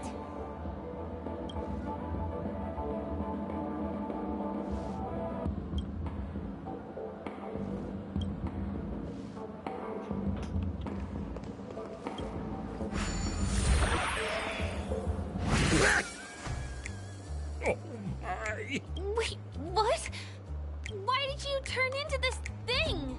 Oh my! Wait, what? Why did you turn into this thing?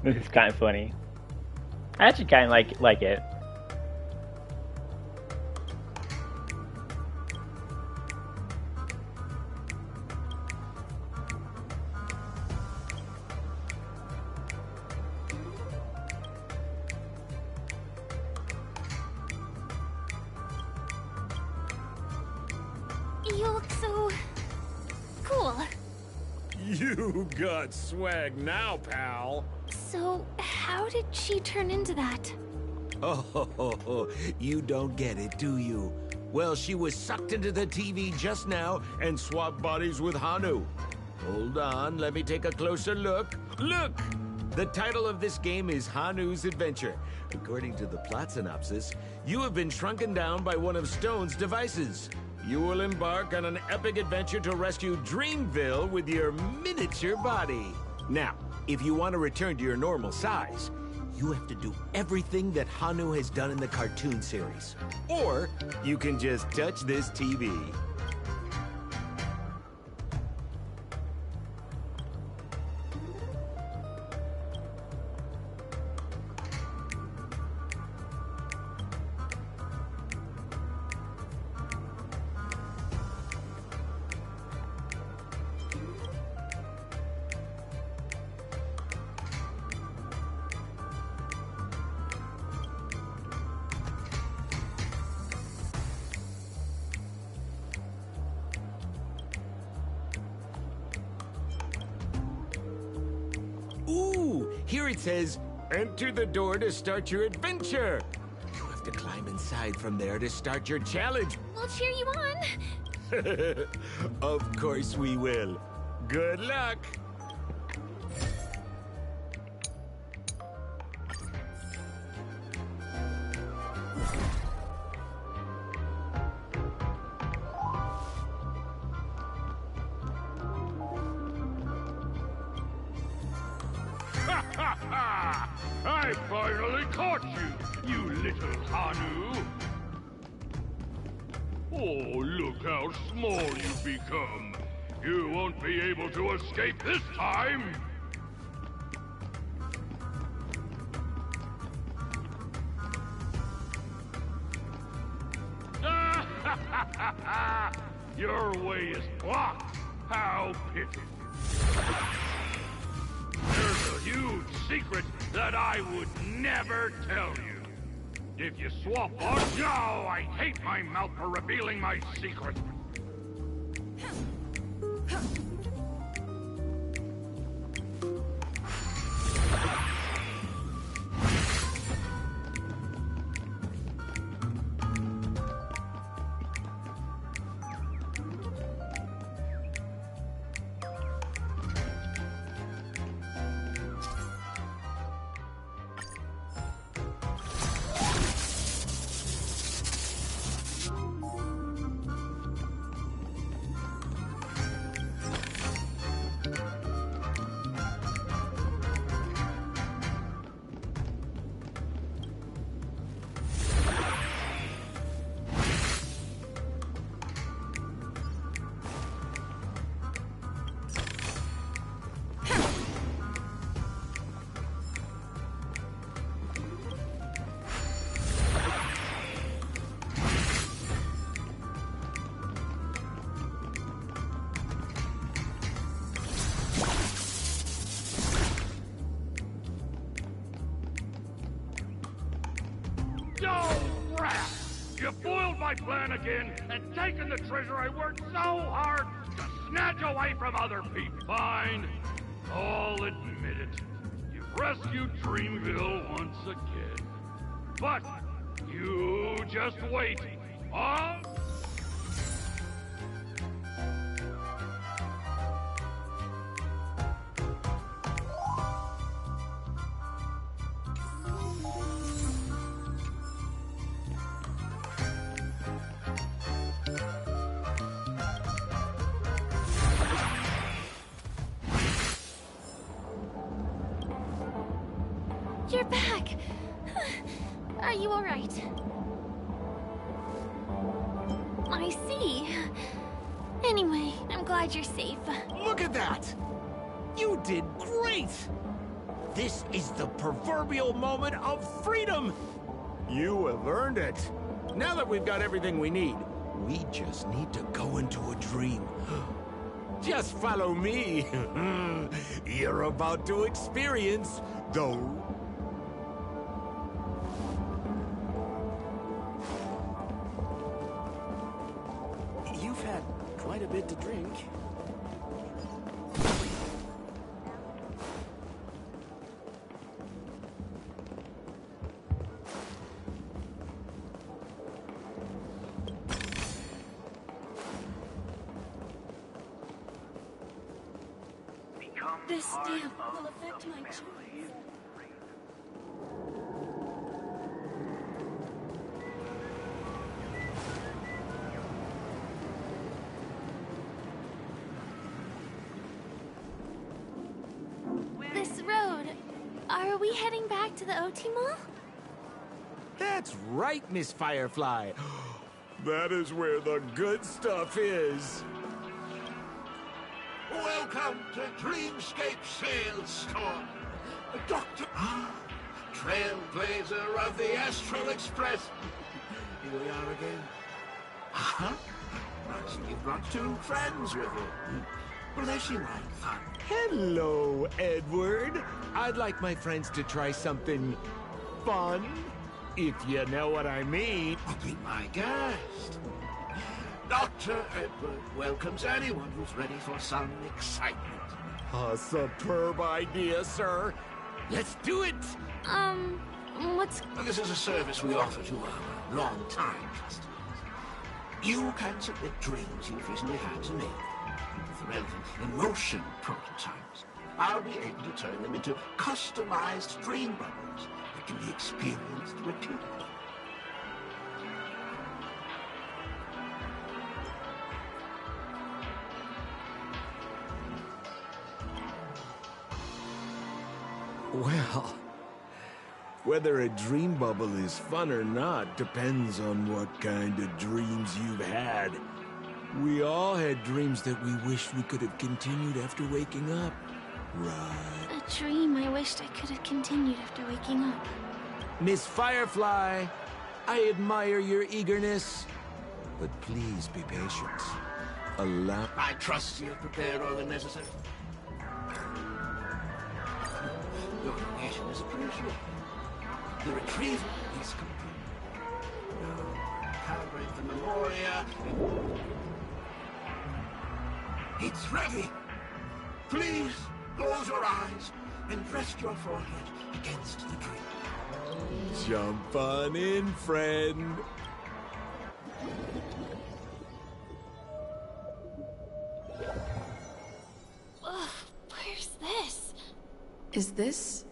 This is kind of funny. I actually kind of like it. You look so cool. You got swag now, pal. So, how did she turn into that? Oh, you don't get it, do you? Well, she was sucked into the TV just now and swapped bodies with Hanu. Hold on, let me take a closer look. Look! The title of this game is Hanu's Adventure. According to the plot synopsis, you have been shrunken down by one of Stone's devices. You will embark on an epic adventure to rescue Dreamville with your miniature body. Now, if you want to return to your normal size, you have to do everything that Hanu has done in the cartoon series. Or you can just touch this TV. Ooh, here it says, enter the door to start your adventure. You have to climb inside from there to start your challenge. We'll cheer you on. Of course we will. Good luck. I finally caught you, you little Hanu! Oh, look how small you've become. You won't be able to escape this time! Your way is blocked! How pitiful! There's a huge secret that I would never tell you. If you swap on... No, I hate my mouth for revealing my secret. No, rat! You foiled my plan again and taken the treasure I worked so hard to snatch away from other people. Fine. I'll admit it. You've rescued Dreamville once again. But you just wait. Huh? You're back! Are you alright? I see. Anyway, I'm glad you're safe. Look at that! You did great! This is the proverbial moment of freedom! You have earned it. Now that we've got everything we need, we just need to go into a dream. Just follow me. You're about to experience the... You've had quite a bit to drink. This stamp will affect my choice. This road, are we heading back to the OT Mall? That's right, Miss Firefly. That is where the good stuff is. Welcome to Dreamscape Sales Store. Dr. Trailblazer of the Astral Express. Here we are again. Huh? I see you've brought two friends with you. Will they seem like fun? Hello, Edward. I'd like my friends to try something fun, if you know what I mean. Be my guest. Dr. Edward welcomes anyone who's ready for some excitement. A superb idea, sir. Let's do it. What's... This is a service we offer to our long-time customers. You can submit dreams you've recently had to me. With the relevant emotion prototypes, I'll be able to turn them into customized dream bubbles that can be experienced repeatedly. Well, whether a dream bubble is fun or not depends on what kind of dreams you've had. We all had dreams that we wished we could have continued after waking up, right? A dream I wished I could have continued after waking up. Miss Firefly, I admire your eagerness, but please be patient. Allow... I trust you've prepared all the necessary. Your donation is appreciated. The retrieval is complete. Now, calibrate the memoria. It's ready. Please close your eyes and rest your forehead against the dream. Jump on in, friend. Ugh, where's this? Is this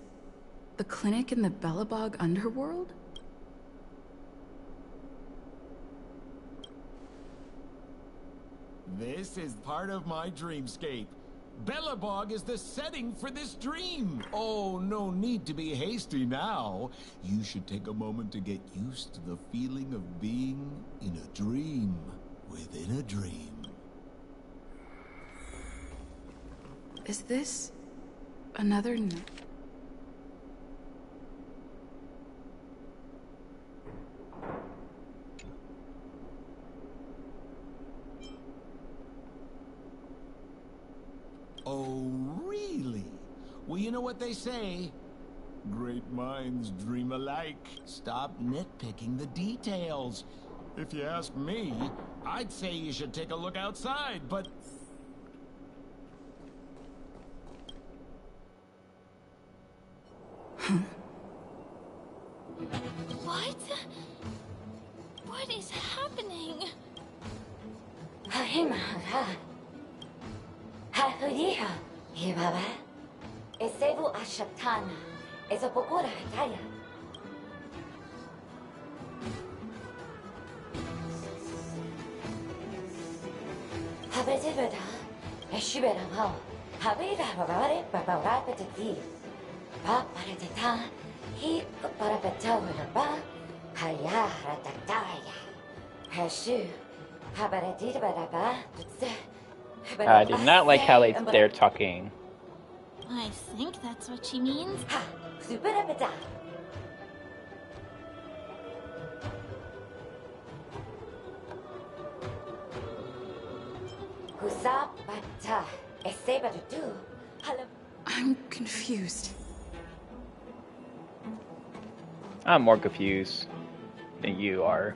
the clinic in the Bellabog underworld? This is part of my dreamscape. Bellabog is the setting for this dream. Oh, no need to be hasty now. You should take a moment to get used to the feeling of being in a dream within a dream. Is this another... Oh, really? Well, you know what they say. Great minds dream alike. Stop nitpicking the details. If you ask me, I'd say you should take a look outside, but... What? What is happening? I did not like how they're talking. I think that's what she means. I'm confused. I'm more confused than you are.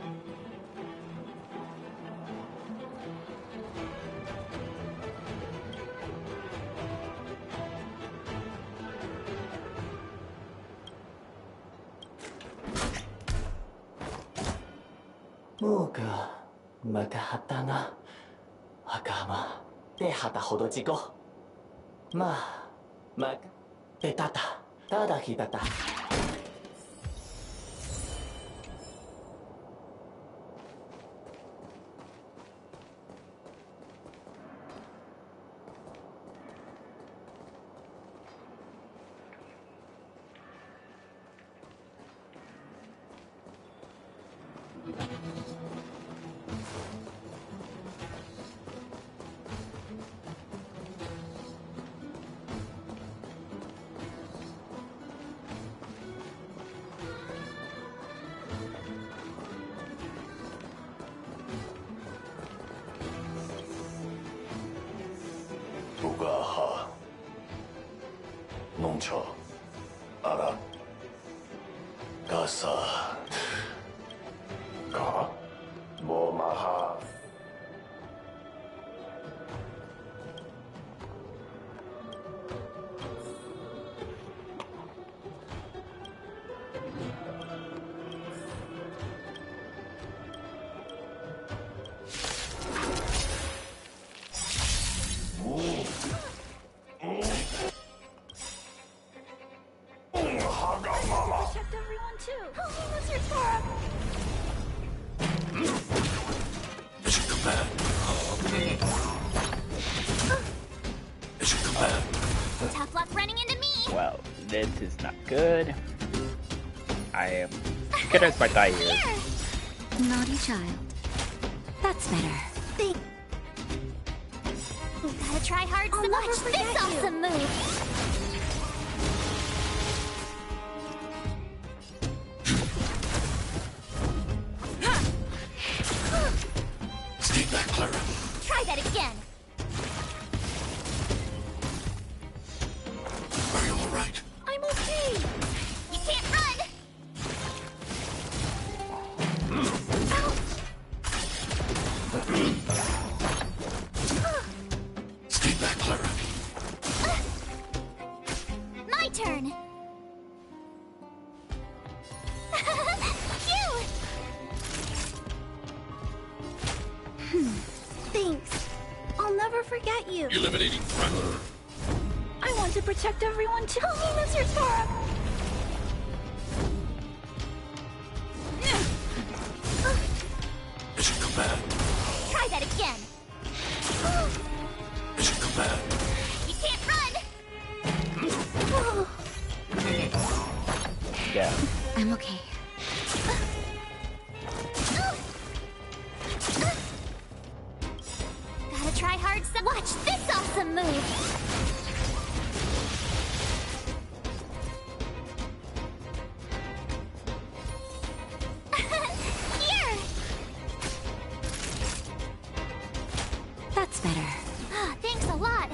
Moga Magahatana Hakama Tehata Hodojiko Ma Mag Betata Tada Hidata. Ugaha Noncho Ara Gasa Ka Momaha Protect everyone too. What's your score? Mission command. Mission command. Tough luck running into me. Well, this is not good. I am scared as my die here. Naughty child. That's better. Gotta try hard to watch this awesome move. Stay back, Clara. Try that again. Are you all right? I'm okay. You can't run. Stay back, Clara. My turn. Thanks. I'll never forget you. Eliminating front. I want to protect everyone too. Mr. Sora. Mission command. Try that again. Mission command. You can't run. Yeah. I'm okay. Gotta try hard. Watch this awesome move. Here. That's better. Thanks a lot.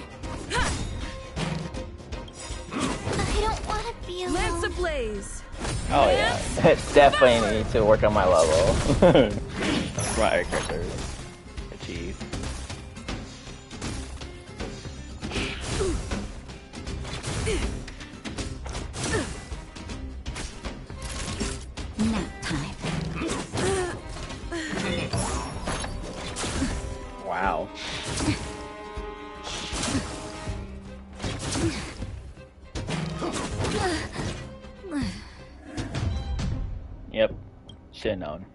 I don't want to be alone. Lance of Blade! ways. Oh yeah, definitely need to work on my level. That's what our characters achieve. Nap time. Wow. Yep, should've known.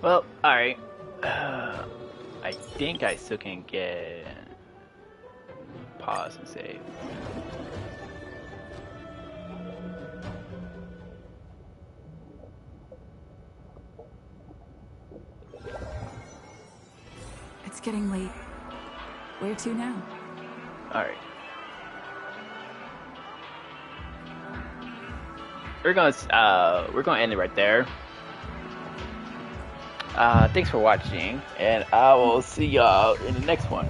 Well, alright. I think I still can get... Pause and save. It's getting late. Where to now? Alright. We're gonna end it right there. Thanks for watching, and I will see y'all in the next one.